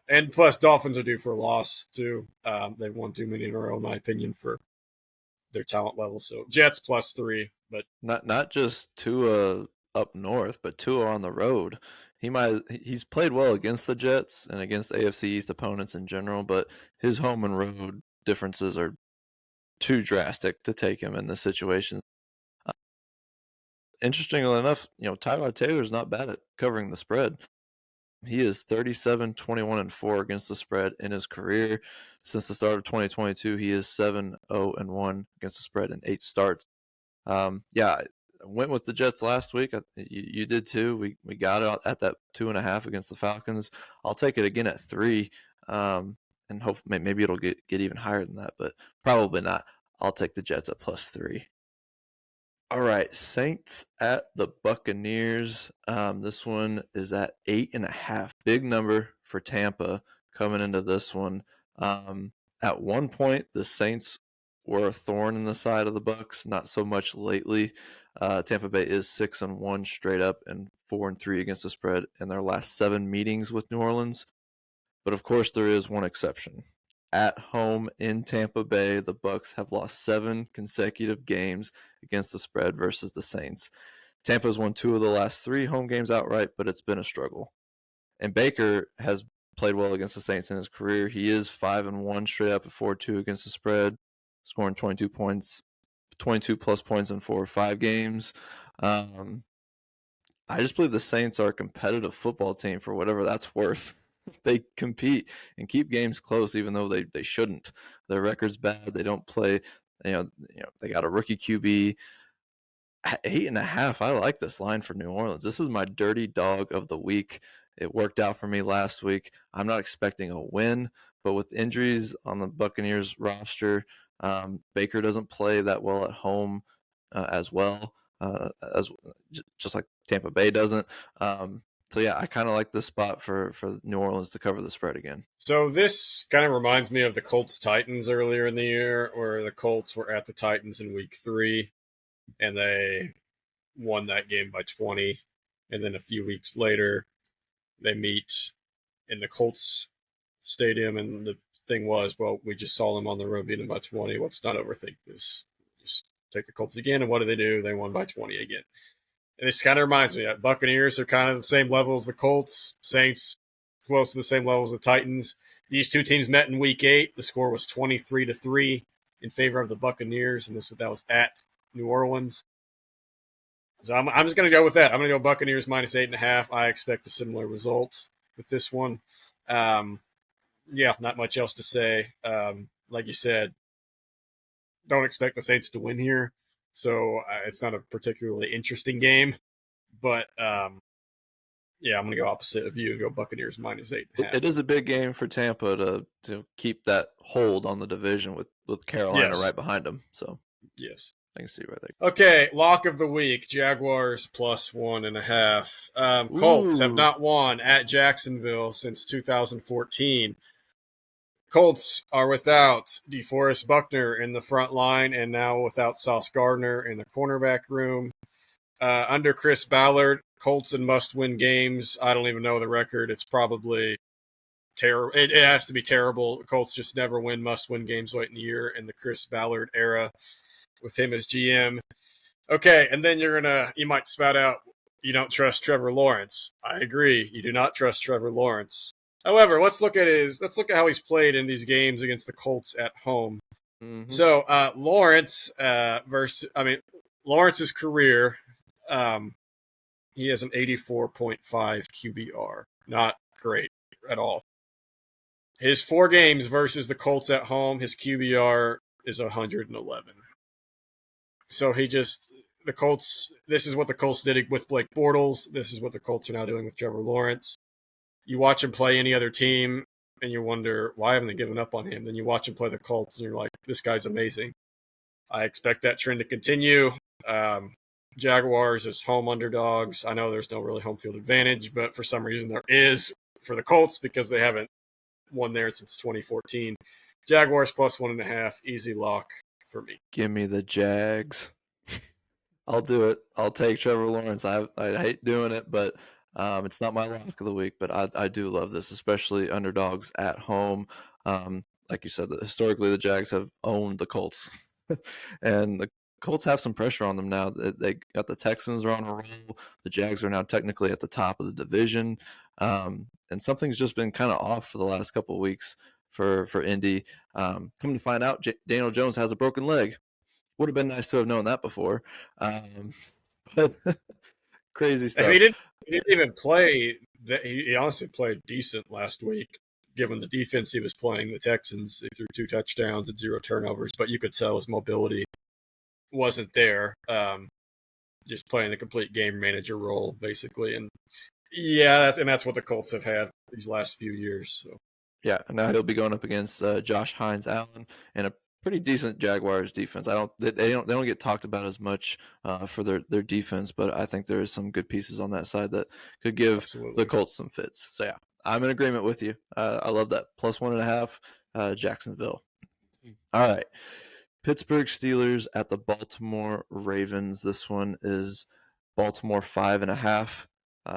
and plus Dolphins are due for a loss too. They've won too many in a row, in my opinion, for their talent level. So Jets +3, but Not just Tua up north, but Tua on the road. He's played well against the Jets and against AFC East opponents in general, but his home and road differences are too drastic to take him in this situation. Interestingly enough, Tyrod Taylor's not bad at covering the spread. He is 37-21-4 against the spread in his career. Since the start of 2022, he is 7-0-1 against the spread in 8 starts. Yeah, I went with the Jets last week. You did too. We got it at that 2.5 against the Falcons. I'll take it again at 3, and hope maybe it'll get even higher than that, but probably not. I'll take the Jets at +3. All right, Saints at the Buccaneers. This one is at 8.5. Big number for Tampa coming into this one. At one point, the Saints were a thorn in the side of the Bucs. Not so much lately. Tampa Bay is 6-1 straight up and 4-3 against the spread in their last 7 meetings with New Orleans. But of course, there is one exception. At home in Tampa Bay, the Bucs have lost 7 consecutive games against the spread versus the Saints. Tampa's won 2 of the last 3 home games outright, but it's been a struggle. And Baker has played well against the Saints in his career. He is 5-1 straight up at 4-2 against the spread, scoring 22 plus points in 4 or 5 games. I just believe the Saints are a competitive football team for whatever that's worth. They compete and keep games close, even though they shouldn't. Their record's bad. They don't play. They got a rookie QB. At 8.5, I like this line for New Orleans. This is my dirty dog of the week. It worked out for me last week. I'm not expecting a win, but with injuries on the Buccaneers roster, Baker doesn't play that well at home. as well, as just like Tampa Bay doesn't. So yeah, I kind of like this spot for New Orleans to cover the spread again. So this kind of reminds me of the Colts Titans earlier in the year, where the Colts were at the Titans in week 3 and they won that game by 20. And then a few weeks later, they meet in the Colts stadium, and the thing was, well, we just saw them on the road beat them by 20. Let's not overthink this. Just take the Colts again, and what do? They won by 20 again. And this kind of reminds me that Buccaneers are kind of the same level as the Colts. Saints close to the same level as the Titans. These two teams met in Week 8. The score was 23-3 in favor of the Buccaneers, and that was at New Orleans. So I'm just going to go with that. I'm going to go Buccaneers minus 8.5. I expect a similar result with this one. Yeah, not much else to say. Like you said, don't expect the Saints to win here. So it's not a particularly interesting game. But yeah, I'm going to go opposite of you and go Buccaneers minus 8.5. It is a big game for Tampa to keep that hold on the division with Carolina right behind them. So yes. I can see where they. Okay, lock of the week: Jaguars plus 1.5. Colts have not won at Jacksonville since 2014. Colts are without DeForest Buckner in the front line, and now without Sauce Gardner in the cornerback room. Under Chris Ballard, Colts in must-win games. I don't even know the record. It's probably terrible. It has to be terrible. The Colts just never win must-win games late in the year in the Chris Ballard era with him as GM. Okay, and then you might spout out, you don't trust Trevor Lawrence. I agree. You do not trust Trevor Lawrence. However, let's look at how he's played in these games against the Colts at home. Mm-hmm. So Lawrence's career, he has an 84.5 QBR. Not great at all. His 4 games versus the Colts at home, his QBR is 111. So the Colts, this is what the Colts did with Blake Bortles. This is what the Colts are now doing with Trevor Lawrence. You watch him play any other team, and you wonder, why haven't they given up on him? Then you watch him play the Colts, and you're like, this guy's amazing. I expect that trend to continue. Jaguars as home underdogs. I know there's no really home field advantage, but for some reason there is for the Colts because they haven't won there since 2014. Jaguars plus 1.5, easy lock for me. Give me the Jags. I'll do it. I'll take Trevor Lawrence. I hate doing it, but it's not my lock of the week. But I do love this, especially underdogs at home. Like you said, historically the Jags have owned the Colts, and the Colts have some pressure on them now. They got the Texans are on a roll. The Jags are now technically at the top of the division, and something's just been kind of off for the last couple of weeks for Indy. Come to find out, Daniel Jones has a broken leg. Would have been nice to have known that before. But crazy stuff. He didn't even play. He honestly played decent last week, given the defense he was playing. The Texans, they threw 2 touchdowns and 0 turnovers, but you could tell his mobility wasn't there. Just playing the complete game manager role, basically. And yeah, that's what the Colts have had these last few years. So. Yeah, now he'll be going up against Josh Hines-Allen and a pretty decent Jaguars defense. They don't get talked about as much for their defense, but I think there is some good pieces on that side that could give the Colts some fits. So yeah, I'm in agreement with you. I love that plus 1.5 Jacksonville. All right, Pittsburgh Steelers at the Baltimore Ravens. This one is Baltimore 5.5,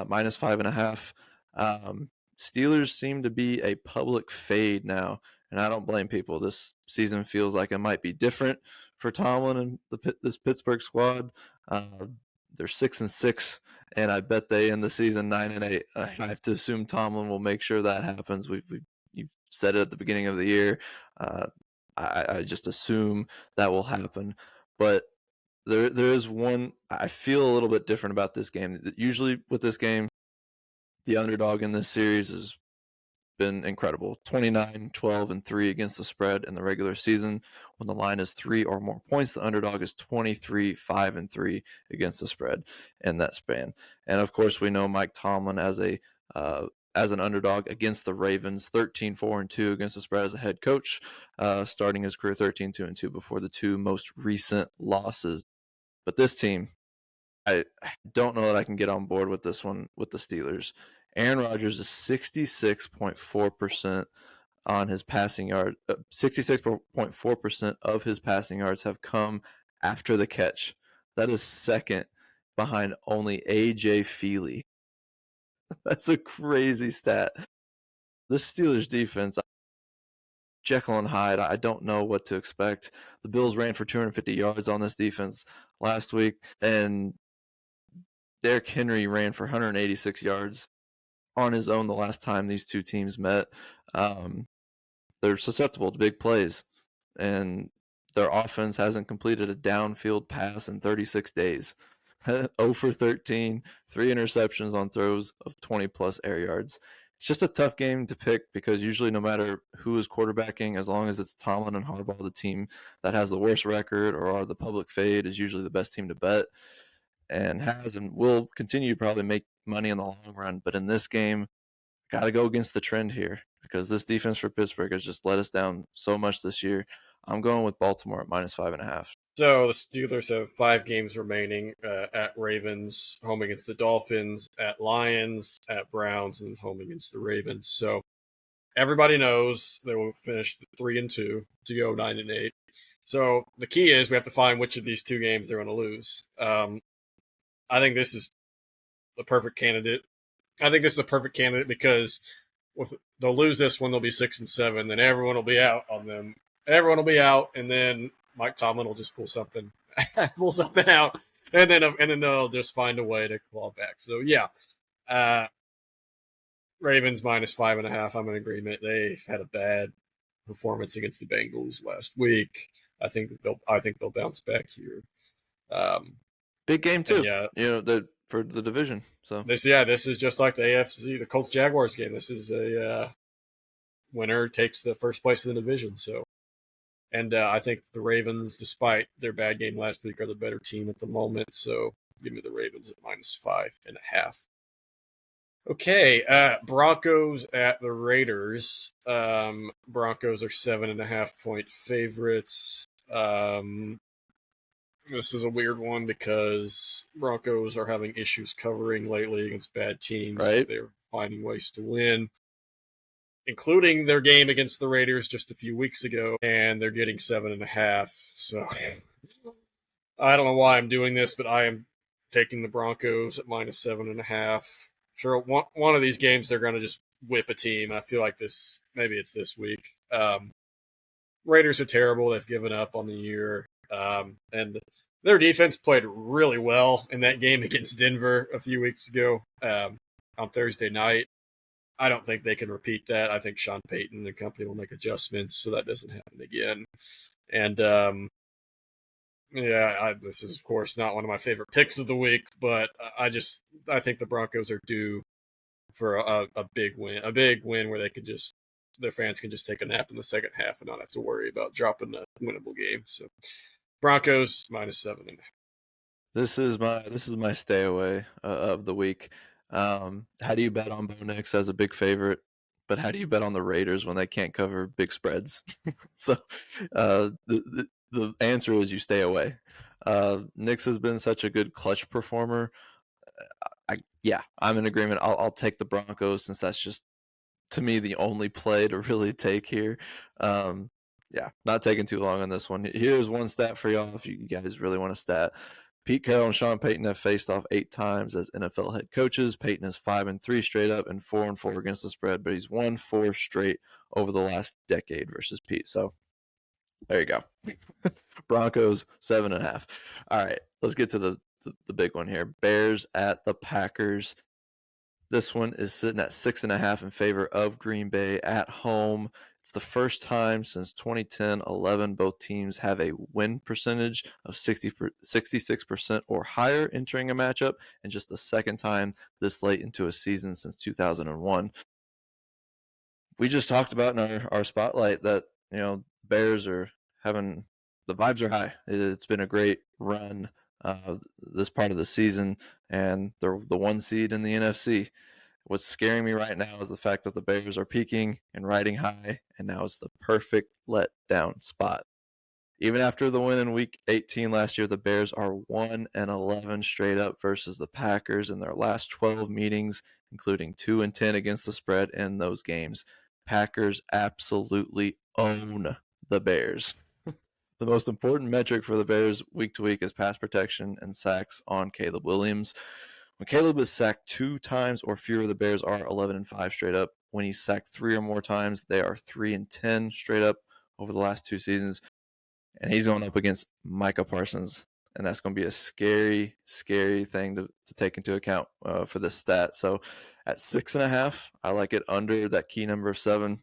minus 5.5. Steelers seem to be a public fade now, and I don't blame people. This season feels like it might be different for Tomlin and this Pittsburgh squad. They're 6-6, and I bet they end the season 9-8. I have to assume Tomlin will make sure that happens. You said it at the beginning of the year. I just assume that will happen, but there is one. I feel a little bit different about this game. Usually with this game, the underdog in this series has been incredible. 29, 12, and 3 against the spread in the regular season. When the line is 3 or more points, the underdog is 23, 5, and 3 against the spread in that span. And of course, we know Mike Tomlin as an underdog against the Ravens, 13, 4, and 2 against the spread as a head coach, starting his career 13, 2, and 2 before the 2 most recent losses. But this team, I don't know that I can get on board with this one with the Steelers. Aaron Rodgers is 66.4% on his passing yard. 66.4% of his passing yards have come after the catch. That is second behind only A.J. Feely. That's a crazy stat. This Steelers defense, Jekyll and Hyde, I don't know what to expect. The Bills ran for 250 yards on this defense last week, and Derrick Henry ran for 186 yards on his own the last time these two teams met. They're susceptible to big plays, and their offense hasn't completed a downfield pass in 36 days. 0 for 13, 3 interceptions on throws of 20-plus air yards. It's just a tough game to pick because usually no matter who is quarterbacking, as long as it's Tomlin and Harbaugh, the team that has the worst record or are the public fade is usually the best team to bet and has and will continue to probably make money in the long run. But in this game, got to go against the trend here because this defense for Pittsburgh has just let us down so much this year. I'm going with Baltimore at -5.5. So the Steelers have 5 games remaining at Ravens, home against the Dolphins, at Lions, at Browns, and home against the Ravens. So everybody knows they will finish 3-2 to go 9-8. So the key is we have to find which of these 2 games they're going to lose. I think this is the perfect candidate. I think this is a perfect candidate because they'll lose this one, they'll be 6-7, then everyone will be out on them. Everyone will be out, and then Mike Tomlin will just pull something out, and then they'll just find a way to claw back. So yeah, Ravens -5.5. I'm in agreement. They had a bad performance against the Bengals last week. I think they'll bounce back here. Big game too. Yeah, for the division. So this is just like the AFC, the Colts Jaguars game. This is a winner takes the first place in the division. So, and I think the Ravens, despite their bad game last week, are the better team at the moment. So, give me the Ravens at -5.5. Okay, Broncos at the Raiders. Broncos are 7.5-point favorites. This is a weird one because Broncos are having issues covering lately against bad teams, right? but they're finding ways to win, including their game against the Raiders just a few weeks ago, and they're getting 7.5. So I don't know why I'm doing this, but I am taking the Broncos at -7.5. Sure, one of these games they're going to just whip a team. I feel like maybe it's this week. Raiders are terrible. They've given up on the year. And their defense played really well in that game against Denver a few weeks ago on Thursday night. I don't think they can repeat that. I think Sean Payton and the company will make adjustments so that doesn't happen again. And this is of course not one of my favorite picks of the week, but I think the Broncos are due for a big win where their fans can just take a nap in the second half and not have to worry about dropping a winnable game. So Broncos -7.5. This is my stay away of the week. How do you bet on Bo Nix as a big favorite? But how do you bet on the Raiders when they can't cover big spreads? So the answer is you stay away. Nix has been such a good clutch performer. I'm in agreement. I'll take the Broncos since that's just, to me, the only play to really take here. Not taking too long on this one. Here's one stat for y'all if you guys really want a stat. Pete Carroll and Sean Payton have faced off 8 times as NFL head coaches. Payton is 5-3 straight up and 4-4 against the spread, but he's won 4 straight over the last decade versus Pete. So there you go. Broncos 7.5. All right, let's get to the big one here. Bears at the Packers. This one is sitting at 6.5 in favor of Green Bay at home. It's the first time since 2010-11 both teams have a win percentage of 66% or higher entering a matchup, and just the second time this late into a season since 2001. We just talked about in our spotlight that Bears are having the vibes are high. It's been a great run this part of the season, and they're the 1 seed in the NFC. What's scaring me right now is the fact that the Bears are peaking and riding high, and now it's the perfect letdown spot. Even after the win in Week 18 last year, the Bears are 1-11 straight up versus the Packers in their last 12 meetings, including 2-10 against the spread in those games. Packers absolutely own the Bears. The most important metric for the Bears week to week is pass protection and sacks on Caleb Williams. When Caleb is sacked 2 times or fewer, the Bears are 11-5 straight up. When he's sacked 3 or more times, they are 3-10 straight up over the last 2 seasons. And he's going up against Micah Parsons, and that's going to be a scary, scary thing to take into account for this stat. So at 6.5, I like it under that key number of 7.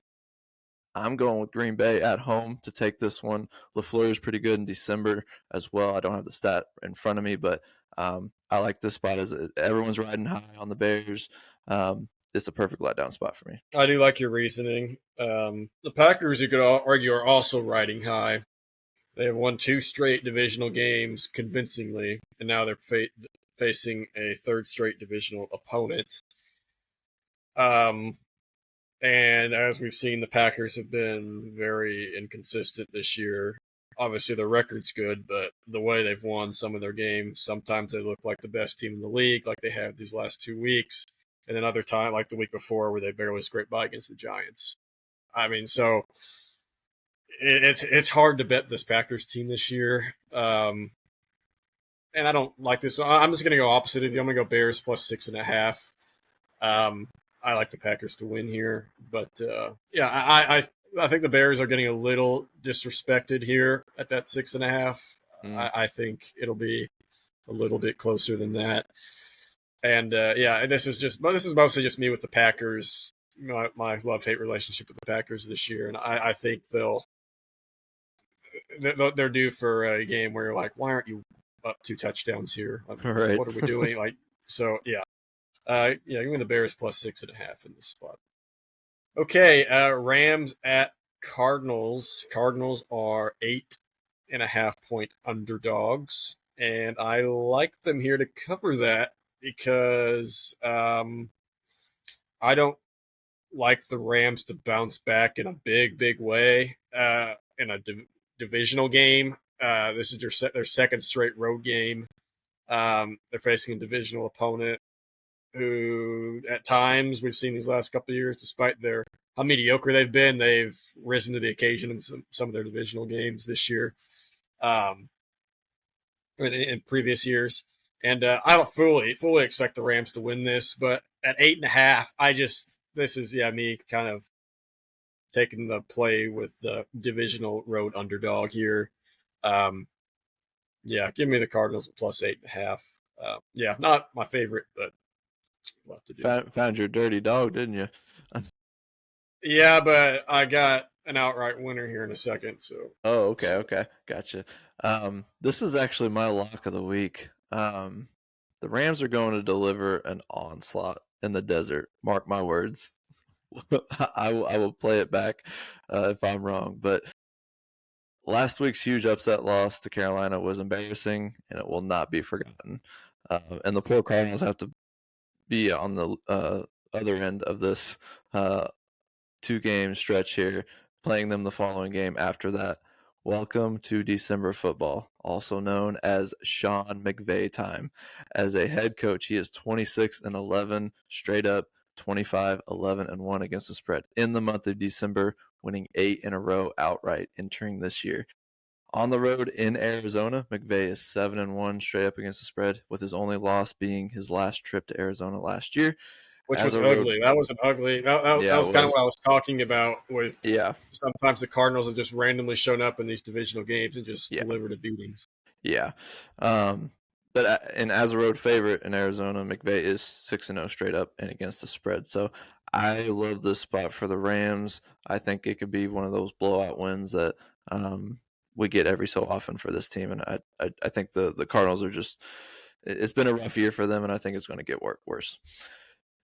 I'm going with Green Bay at home to take this one. LaFleur is pretty good in December as well. I don't have the stat in front of me, but I like this spot as everyone's riding high on the Bears. It's a perfect letdown spot for me. I do like your reasoning. The Packers, you could argue, are also riding high. They have won 2 straight divisional games convincingly, and now they're facing a 3rd straight divisional opponent. And as we've seen, the Packers have been very inconsistent this year. Obviously, their record's good, but the way they've won some of their games, sometimes they look like the best team in the league, like they have these last 2 weeks, and then other time, like the week before, where they barely scraped by against the Giants. I mean, so it's hard to bet this Packers team this year. And I don't like this one. I'm just going to go opposite of you. I'm going to go Bears plus 6.5. I like the Packers to win here, but yeah, I think the Bears are getting a little disrespected here at that 6.5. I think it'll be a little bit closer than that. And yeah, this is mostly just me with the Packers. My love-hate relationship with the Packers this year, and I think they're due for a game where you're like, why aren't you up 2 touchdowns here? Right. What are we doing? So yeah. Yeah, give me the Bears plus 6.5 in this spot. Okay, Rams at Cardinals. Cardinals are 8.5-point underdogs, and I like them here to cover that because I don't like the Rams to bounce back in a big way in a divisional game. This is their 2nd straight road game. They're facing a divisional opponent who at times we've seen these last couple of years, despite how mediocre they've been, they've risen to the occasion in some of their divisional games this year, in previous years. And I don't fully expect the Rams to win this, but at 8.5, this is me kind of taking the play with the divisional road underdog here. Yeah, give me the Cardinals at plus 8.5. Yeah, not my favorite, but we'll have to do. Found your dirty dog, didn't you? Yeah, but I got an outright winner here in a second. So. Oh, okay, gotcha. This is actually my lock of the week. The Rams are going to deliver an onslaught in the desert. Mark my words. I will play it back if I'm wrong, but last week's huge upset loss to Carolina was embarrassing, and it will not be forgotten. And the poor Cardinals have to be on the other end of this 2-game stretch here, playing them the following game after that. Welcome to December football, also known as Sean McVay time. As a head coach, he is 26-11 straight up, 25-11-1 against the spread in the month of December, winning 8 in a row outright entering this year. On the road in Arizona, McVay is 7-1 straight up against the spread, with his only loss being his last trip to Arizona last year. Which was ugly. That was an ugly. That was kind of what I was talking about with. Yeah. Sometimes the Cardinals have just randomly shown up in these divisional games and just delivered a beatings. Yeah. But as a road favorite in Arizona, McVay is 6-0 straight up and against the spread. So I love this spot for the Rams. I think it could be one of those blowout wins that we get every so often for this team. And I think the Cardinals are just – it's been a rough year for them, and I think it's going to get worse.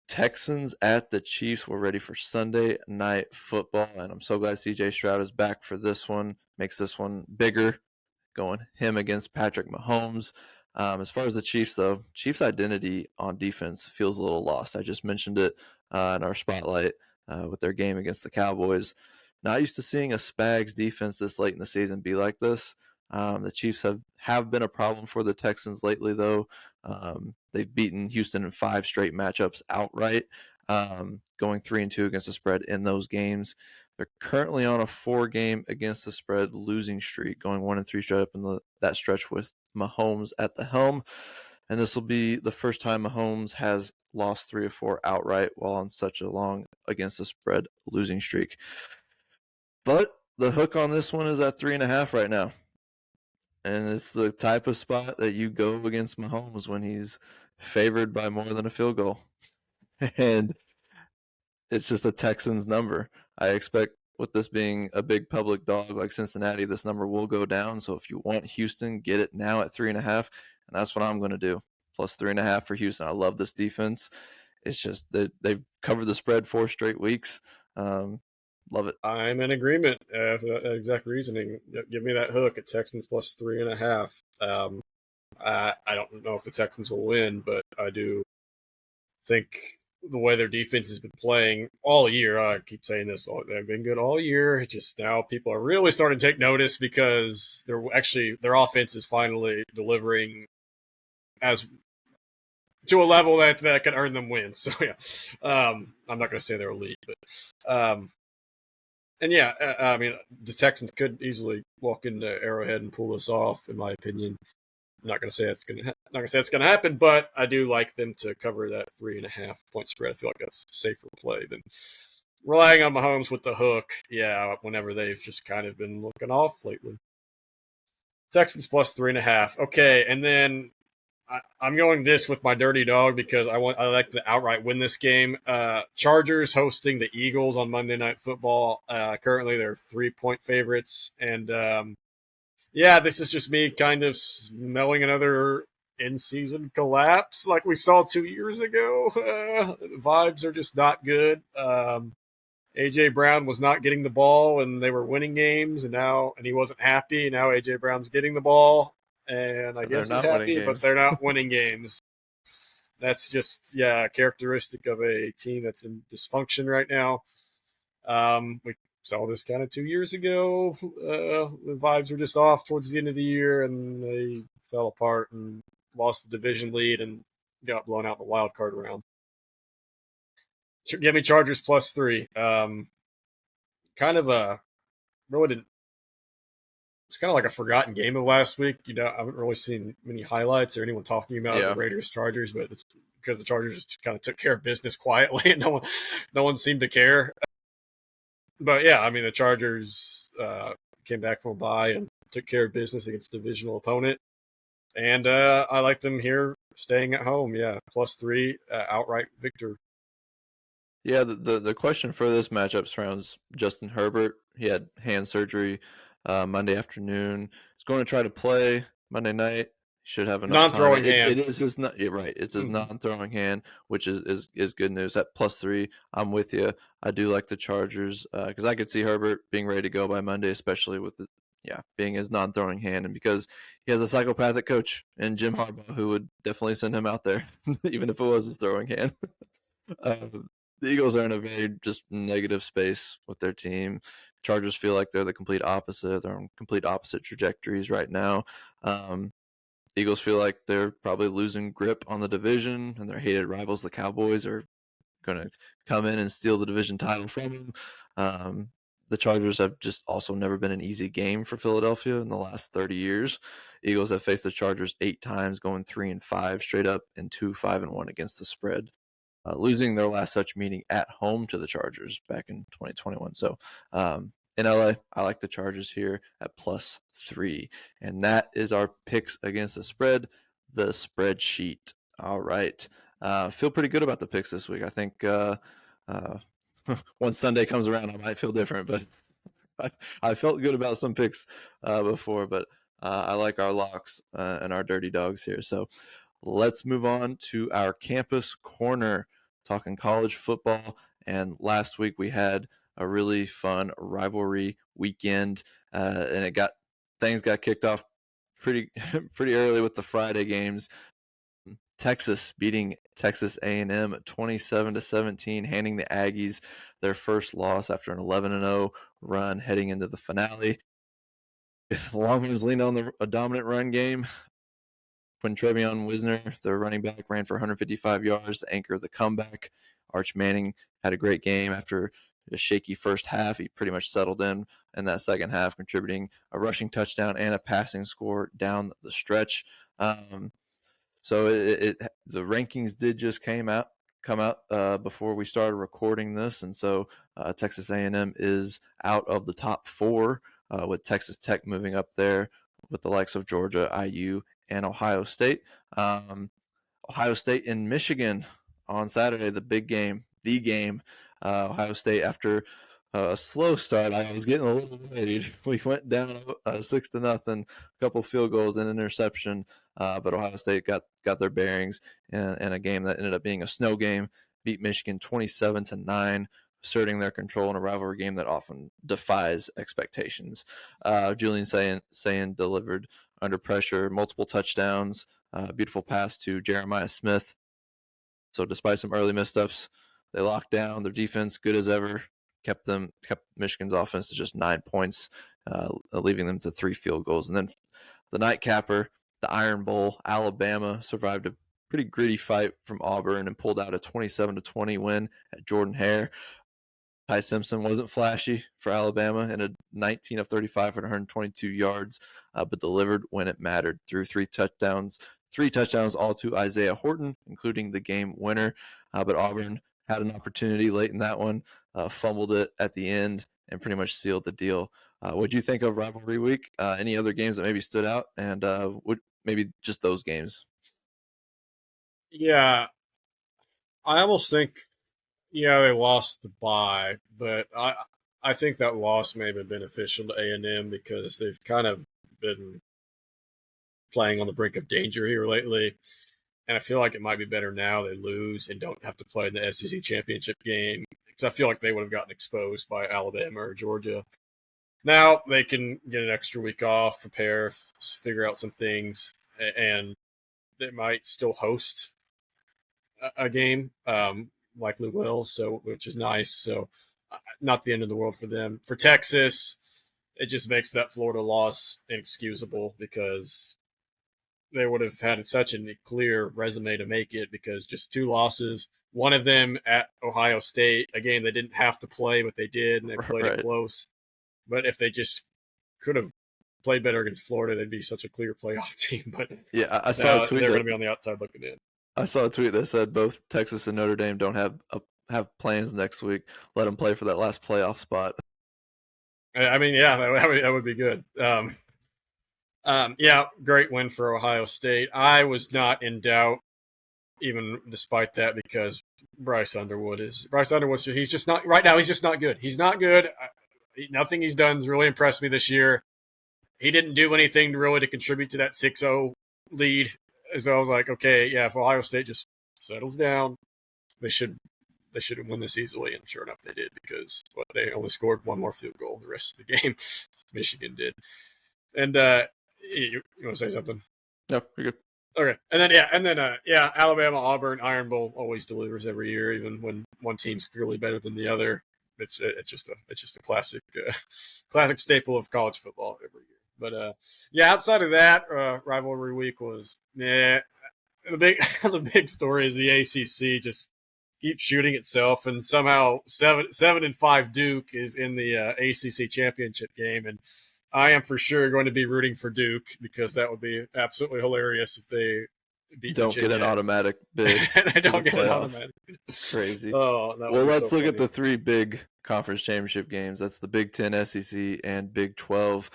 Texans at the Chiefs. We're ready for Sunday night football, and I'm so glad CJ Stroud is back for this one. Makes this one bigger, going him against Patrick Mahomes. As far as the Chiefs, though, Chiefs' identity on defense feels a little lost. I just mentioned it in our spotlight with their game against the Cowboys. Not used to seeing a Spags defense this late in the season be like this. The Chiefs have been a problem for the Texans lately, though. They've beaten Houston in 5 straight matchups outright, going 3-2 against the spread in those games. They're currently on a 4-game against the spread losing streak, going 1-3 straight up in that stretch with Mahomes at the helm. And this will be the first time Mahomes has lost 3 of 4 outright while on such a long against the spread losing streak. But the hook on this one is at 3.5 right now. And it's the type of spot that you go against Mahomes when he's favored by more than a field goal. And it's just a Texans number. I expect with this being a big public dog like Cincinnati, this number will go down. So if you want Houston, get it now at 3.5. And that's what I'm going to do. Plus 3.5 for Houston. I love this defense. It's just that they've covered the spread 4 straight weeks. Love it. I'm in agreement for that exact reasoning. Give me that hook at Texans plus 3.5. I don't know if the Texans will win, but I do think the way their defense has been playing all year, I keep saying this, they've been good all year. It's just now people are really starting to take notice because their offense is finally delivering as to a level that can earn them wins. So yeah, I'm not going to say they're elite, but and yeah, I mean the Texans could easily walk into Arrowhead and pull this off, in my opinion. I'm not going to say it's going to happen, but I do like them to cover that 3.5 point spread. I feel like that's a safer play than relying on Mahomes with the hook. Yeah, whenever they've just kind of been looking off lately. Texans plus 3.5. Okay, and then I'm going this with my dirty dog because I like to outright win this game. Chargers hosting the Eagles on Monday Night Football. Currently, they're 3-point favorites, and yeah, this is just me kind of smelling another in-season collapse like we saw 2 years ago. Vibes are just not good. A.J. Brown was not getting the ball, and they were winning games, and he wasn't happy. Now A.J. Brown's getting the ball, and I And they're guess he's not winning happy, but games. they're not winning games. That's just, characteristic of a team that's in dysfunction right now. We saw this kind of 2 years ago. The vibes were just off towards the end of the year, and they fell apart and lost the division lead and got blown out in the wild card round. Give me Chargers plus 3. Kind of a really didn't. It's kind of like a forgotten game of last week. I haven't really seen many highlights or anyone talking about the Raiders Chargers, but it's because the Chargers just kind of took care of business quietly, and no one seemed to care. But yeah, I mean the Chargers came back from a bye and took care of business against a divisional opponent, and I like them here staying at home. Yeah, plus 3 outright victor. Yeah, the question for this matchup surrounds Justin Herbert. He had hand surgery Monday afternoon. He's going to try to play Monday night. He should have enough time. Non-throwing hand. It is his not. You're right. It's his non-throwing hand, which is good news. At plus 3, I'm with you. I do like the Chargers because I could see Herbert being ready to go by Monday, especially with being his non-throwing hand, and because he has a psychopathic coach in Jim Harbaugh who would definitely send him out there, even if it was his throwing hand. The Eagles are in a very just negative space with their team. Chargers feel like they're the complete opposite. They're on complete opposite trajectories right now. Eagles feel like they're probably losing grip on the division, and their hated rivals, the Cowboys, are going to come in and steal the division title from them. The Chargers have just also never been an easy game for Philadelphia in the last 30 years. Eagles have faced the Chargers 8 times, going 3-5 straight up, and 2-5-1 against the spread. Losing their last such meeting at home to the Chargers back in 2021. So in LA, I like the Chargers here at plus 3. And that is our picks against the spread, the spreadsheet. All right. Feel pretty good about the picks this week. I think once Sunday comes around, I might feel different, but I felt good about some picks before, but I like our locks and our dirty dogs here. So let's move on to our campus corner, talking college football. And last week we had a really fun rivalry weekend, and things got kicked off pretty early with the Friday games. Texas beating Texas A&M 27-17, handing the Aggies their first loss after an 11-0 run heading into the finale. Longhorns leaned on a dominant run game when Trevion Wisner, their running back, ran for 155 yards to anchor the comeback. Arch Manning had a great game after a shaky first half. He pretty much settled in that second half, contributing a rushing touchdown and a passing score down the stretch. So the rankings did just come out before we started recording this, and so Texas A&M is out of the top 4, with Texas Tech moving up there with the likes of Georgia, IU, and Ohio State. Ohio State and Michigan on Saturday, the big game, the game. Ohio State, after a slow start, I was getting a little worried. We went down 6-0, a couple field goals and interception, but Ohio State got their bearings in a game that ended up being a snow game, beat Michigan 27-9, asserting their control in a rivalry game that often defies expectations. Julian Sayin delivered under pressure, multiple touchdowns, beautiful pass to Jeremiah Smith. So despite some early missteps, they locked down their defense, good as ever, kept Michigan's offense to just 9 points, leaving them to 3 field goals. And then the nightcapper, the Iron Bowl, Alabama survived a pretty gritty fight from Auburn and pulled out a 27-20 win at Jordan Hare. Ty Simpson wasn't flashy for Alabama in a 19 of 35 for 122 yards, but delivered when it mattered through 3 touchdowns, all to Isaiah Horton, including the game winner. But Auburn had an opportunity late in that one, fumbled it at the end, and pretty much sealed the deal. What do you think of rivalry week? Any other games that maybe stood out, and maybe just those games? Yeah, I almost think, yeah, they lost the bye, but I think that loss may have been beneficial to A&M because they've kind of been playing on the brink of danger here lately. And I feel like it might be better now they lose and don't have to play in the SEC championship game, because I feel like they would have gotten exposed by Alabama or Georgia. Now they can get an extra week off, prepare, figure out some things, and they might still host a game, likely will, so which is nice. So not the end of the world for them. For Texas, it just makes that Florida loss inexcusable because they would have had such a clear resume to make it, because just 2 losses, one of them at Ohio State, a game they didn't have to play, but they did, and they played it close. But if they just could have played better against Florida, they'd be such a clear playoff team. But yeah, I saw a tweet. They're going to be on the outside looking in. I saw a tweet that said both Texas and Notre Dame don't have plans next week. Let them play for that last playoff spot. I mean, yeah, that would be good. Yeah, great win for Ohio State. I was not in doubt, even despite that, because Bryce Underwood. He's just not right now. He's just not good. He's not good. Nothing he's done has really impressed me this year. He didn't do anything to contribute to that 6-0 lead. So I was like, okay, yeah, if Ohio State just settles down, they should win this easily. And sure enough, they did, because they only scored 1 more field goal the rest of the game. Michigan did. And you want to say something? No, you're good. Okay, and then Alabama, Auburn, Iron Bowl always delivers every year, even when one team's clearly better than the other. It's just a classic staple of college football every year. But outside of that, rivalry week was the big story is the ACC just keeps shooting itself, and somehow 7-5 Duke is in the ACC championship game, and I am for sure going to be rooting for Duke, because that would be absolutely hilarious if they don't get an automatic bid. They don't get an automatic bid. Crazy. Oh, well, let's look at the 3 big conference championship games. That's the Big 10, SEC, and Big 12.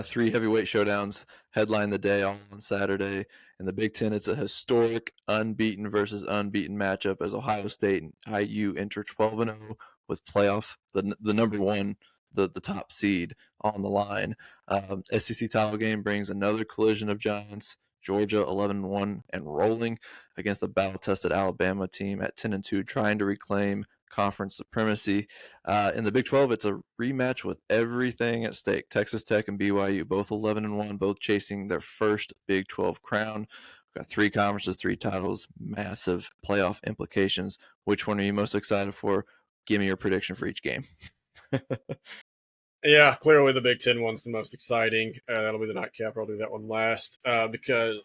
3 heavyweight showdowns headline the day all on Saturday. In the Big 10, it's a historic unbeaten versus unbeaten matchup as Ohio State and IU enter 12-0 with playoff, the number 1, the top seed on the line. SEC title game brings another collision of giants. Georgia 11-1 and rolling against a battle-tested Alabama team at 10-2, trying to reclaim conference supremacy. In the Big 12, it's a rematch with everything at stake. Texas Tech and BYU, both 11-1, both chasing their first Big 12 crown. We've got 3 conferences, 3 titles, massive playoff implications. Which one are you most excited for? Give me your prediction for each game. Yeah, clearly the Big Ten one's the most exciting. That'll be the nightcap. I'll do that one last because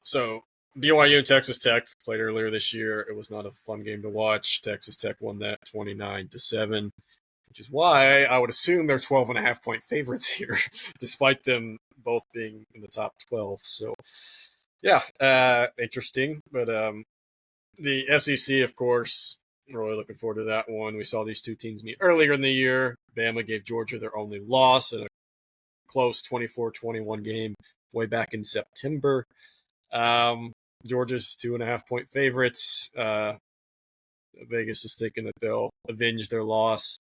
BYU and Texas Tech played earlier this year. It was not a fun game to watch. Texas Tech won that 29-7, which is why I would assume they're 12.5 point favorites here, despite them both being in the top 12. So, yeah, interesting. But the SEC, of course, really looking forward to that one. We saw these two teams meet earlier in the year. Bama gave Georgia their only loss in a close 24-21 game way back in September. Um, Georgia's 2.5 point favorites. Vegas is thinking that they'll avenge their loss.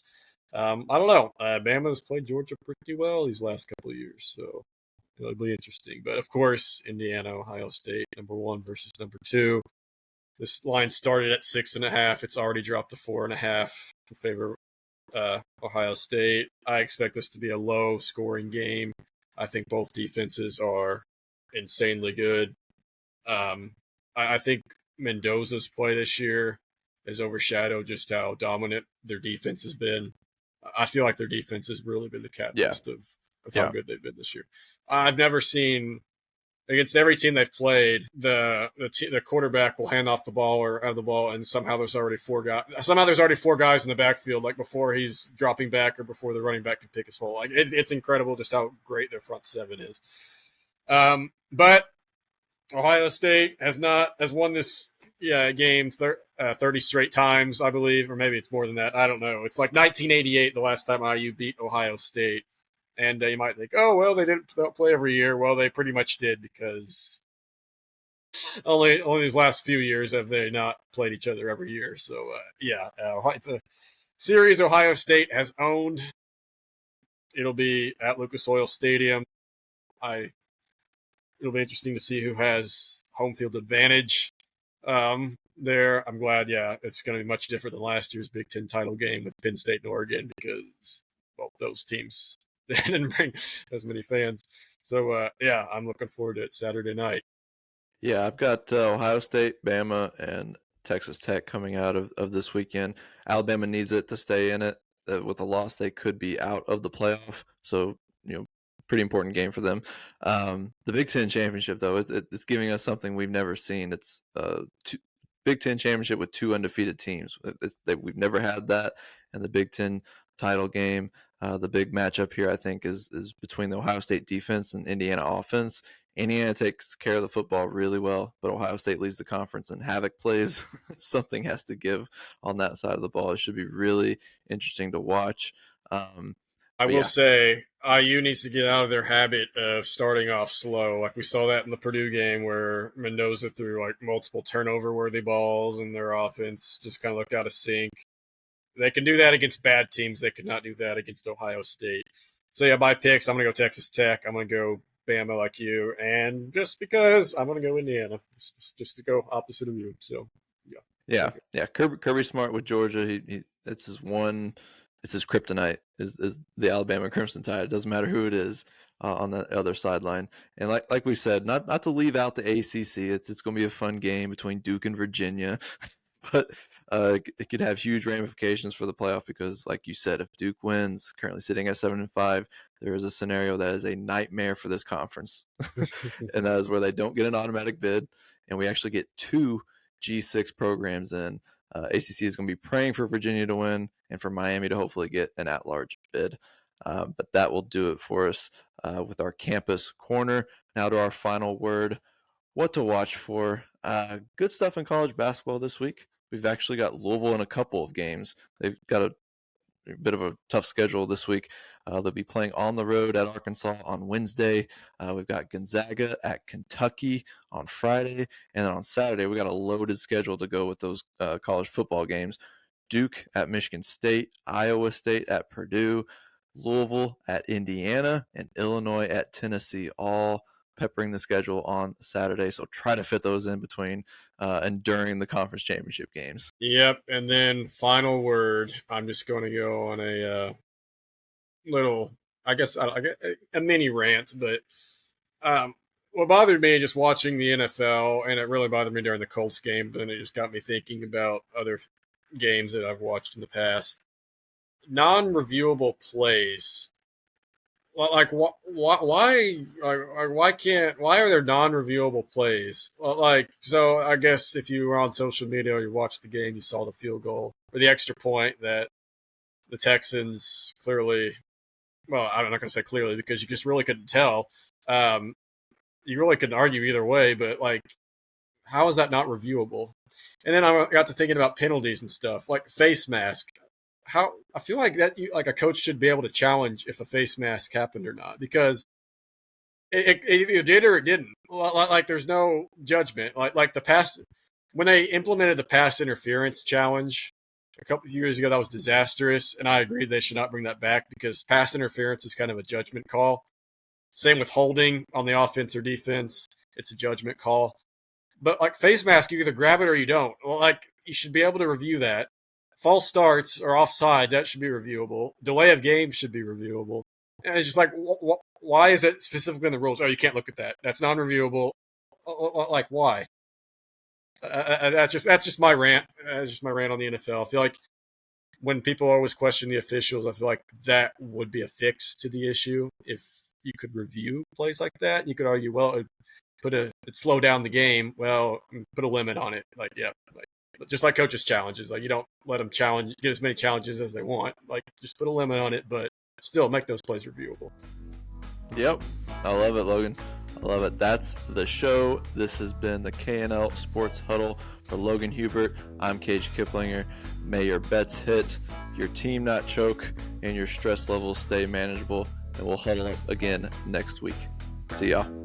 I don't know. Bama's played Georgia pretty well these last couple of years, so it'll be interesting. But of course, Indiana, Ohio State, number one versus number two. This line started at 6.5. It's already dropped to 4.5 in favor of Ohio State. I expect this to be a low scoring game. I think both defenses are insanely good. I think Mendoza's play this year has overshadowed just how dominant their defense has been. I feel like their defense has really been the Yeah, catalyst of how yeah, good they've been this year. I've never seen against every team they've played, the quarterback will hand off the ball or have the ball, and somehow there's already four guys in the backfield, like before he's dropping back or before the running back can pick his hole. Like it's incredible just how great their front seven is. But Ohio State has won this game 30 straight times, I believe, or maybe it's more than that. I don't know. It's like 1988, the last time IU beat Ohio State. And you might think, oh, well, they didn't play every year. Well, they pretty much did because only these last few years have they not played each other every year. So, it's a series Ohio State has owned. It'll be at Lucas Oil Stadium. It'll be interesting to see who has home field advantage there. I'm glad, it's going to be much different than last year's Big Ten title game with Penn State and Oregon because both those teams didn't bring as many fans. So, I'm looking forward to it Saturday night. yeah. I've got Ohio State, Bama, and Texas Tech coming out of this weekend. Alabama needs it to stay in it. With a loss, they could be out of the playoff. So, pretty important game for them. The Big Ten championship, though, it's giving us something we've never seen. It's Big Ten championship with two undefeated teams. We've never had that, and the Big Ten title game. The big matchup here, I think, is between the Ohio State defense and Indiana offense. Indiana takes care of the football really well, but Ohio State leads the conference in havoc plays. Something has to give on that side of the ball. It should be really interesting to watch. I But will yeah, say IU needs to get out of their habit of starting off slow. Like we saw that in the Purdue game where Mendoza threw like multiple turnover worthy balls and their offense just kind of looked out of sync. They can do that against bad teams. They could not do that against Ohio State. So yeah, my picks, I'm gonna go Texas Tech. I'm gonna go Bama like you, and just because I'm gonna go Indiana, just to go opposite of you. So yeah, yeah, take it. yeah. Kirby Smart with Georgia. It's his one. It's his kryptonite. Is the Alabama Crimson Tide. It doesn't matter who it is on the other sideline. And like we said, not to leave out the ACC. It's going to be a fun game between Duke and Virginia, but it could have huge ramifications for the playoff because, like you said, if Duke wins, currently sitting at 7-5, there is a scenario that is a nightmare for this conference, and that is where they don't get an automatic bid, and we actually get two G6 programs in. ACC is going to be praying for Virginia to win and for Miami to hopefully get an at-large bid. But that will do it for us with our campus corner. Now to our final word, what to watch for. Good stuff in college basketball this week. We've actually got Louisville in a couple of games. They've got a bit of a tough schedule this week. They'll be playing on the road at Arkansas on Wednesday. We've got Gonzaga at Kentucky on Friday. And then on Saturday, we got a loaded schedule to go with those college football games. Duke at Michigan State, Iowa State at Purdue, Louisville at Indiana, and Illinois at Tennessee, all peppering the schedule on Saturday. So try to fit those in between and during the conference championship games. Yep, and then final word. I'm just going to go on a little, I guess, a mini rant, but what bothered me just watching the NFL, and it really bothered me during the Colts game, but then it just got me thinking about other games that I've watched in the past. Non-reviewable plays Like why are there non-reviewable plays? Well, like, so I guess if you were on social media or you watched the game, you saw the field goal or the extra point that the Texans clearly, well, I'm not going to say clearly because you just really couldn't tell. Um, you really couldn't argue either way, but like, how is that not reviewable? And then I got to thinking about penalties and stuff, like face mask. How I feel like that, like a coach should be able to challenge if a face mask happened or not, because it either did or it didn't. Like there's no judgment. Like the pass when they implemented the pass interference challenge a couple of years ago, that was disastrous, and I agree they should not bring that back because pass interference is kind of a judgment call. Same with holding on the offense or defense; it's a judgment call. But like face mask, you either grab it or you don't. Well, like you should be able to review that. False starts or offsides, that should be reviewable. Delay of game should be reviewable. And it's just like, why is it specifically in the rules? Oh, you can't look at that. That's non-reviewable. Like, why? That's just my rant. That's just my rant on the NFL. I feel like when people always question the officials, I feel like that would be a fix to the issue if you could review plays like that. You could argue, well, it slow down the game. Well, put a limit on it. Like, yeah, like, just like coaches' challenges. Like, you don't let them get as many challenges as they want. Like, just put a limit on it, but still make those plays reviewable. Yep. I love it, Logan. I love it. That's the show. This has been the K&L Sports Huddle. For Logan Hubert, I'm Cage Kiplinger. May your bets hit, your team not choke, and your stress levels stay manageable. And we'll huddle up again next week. See y'all.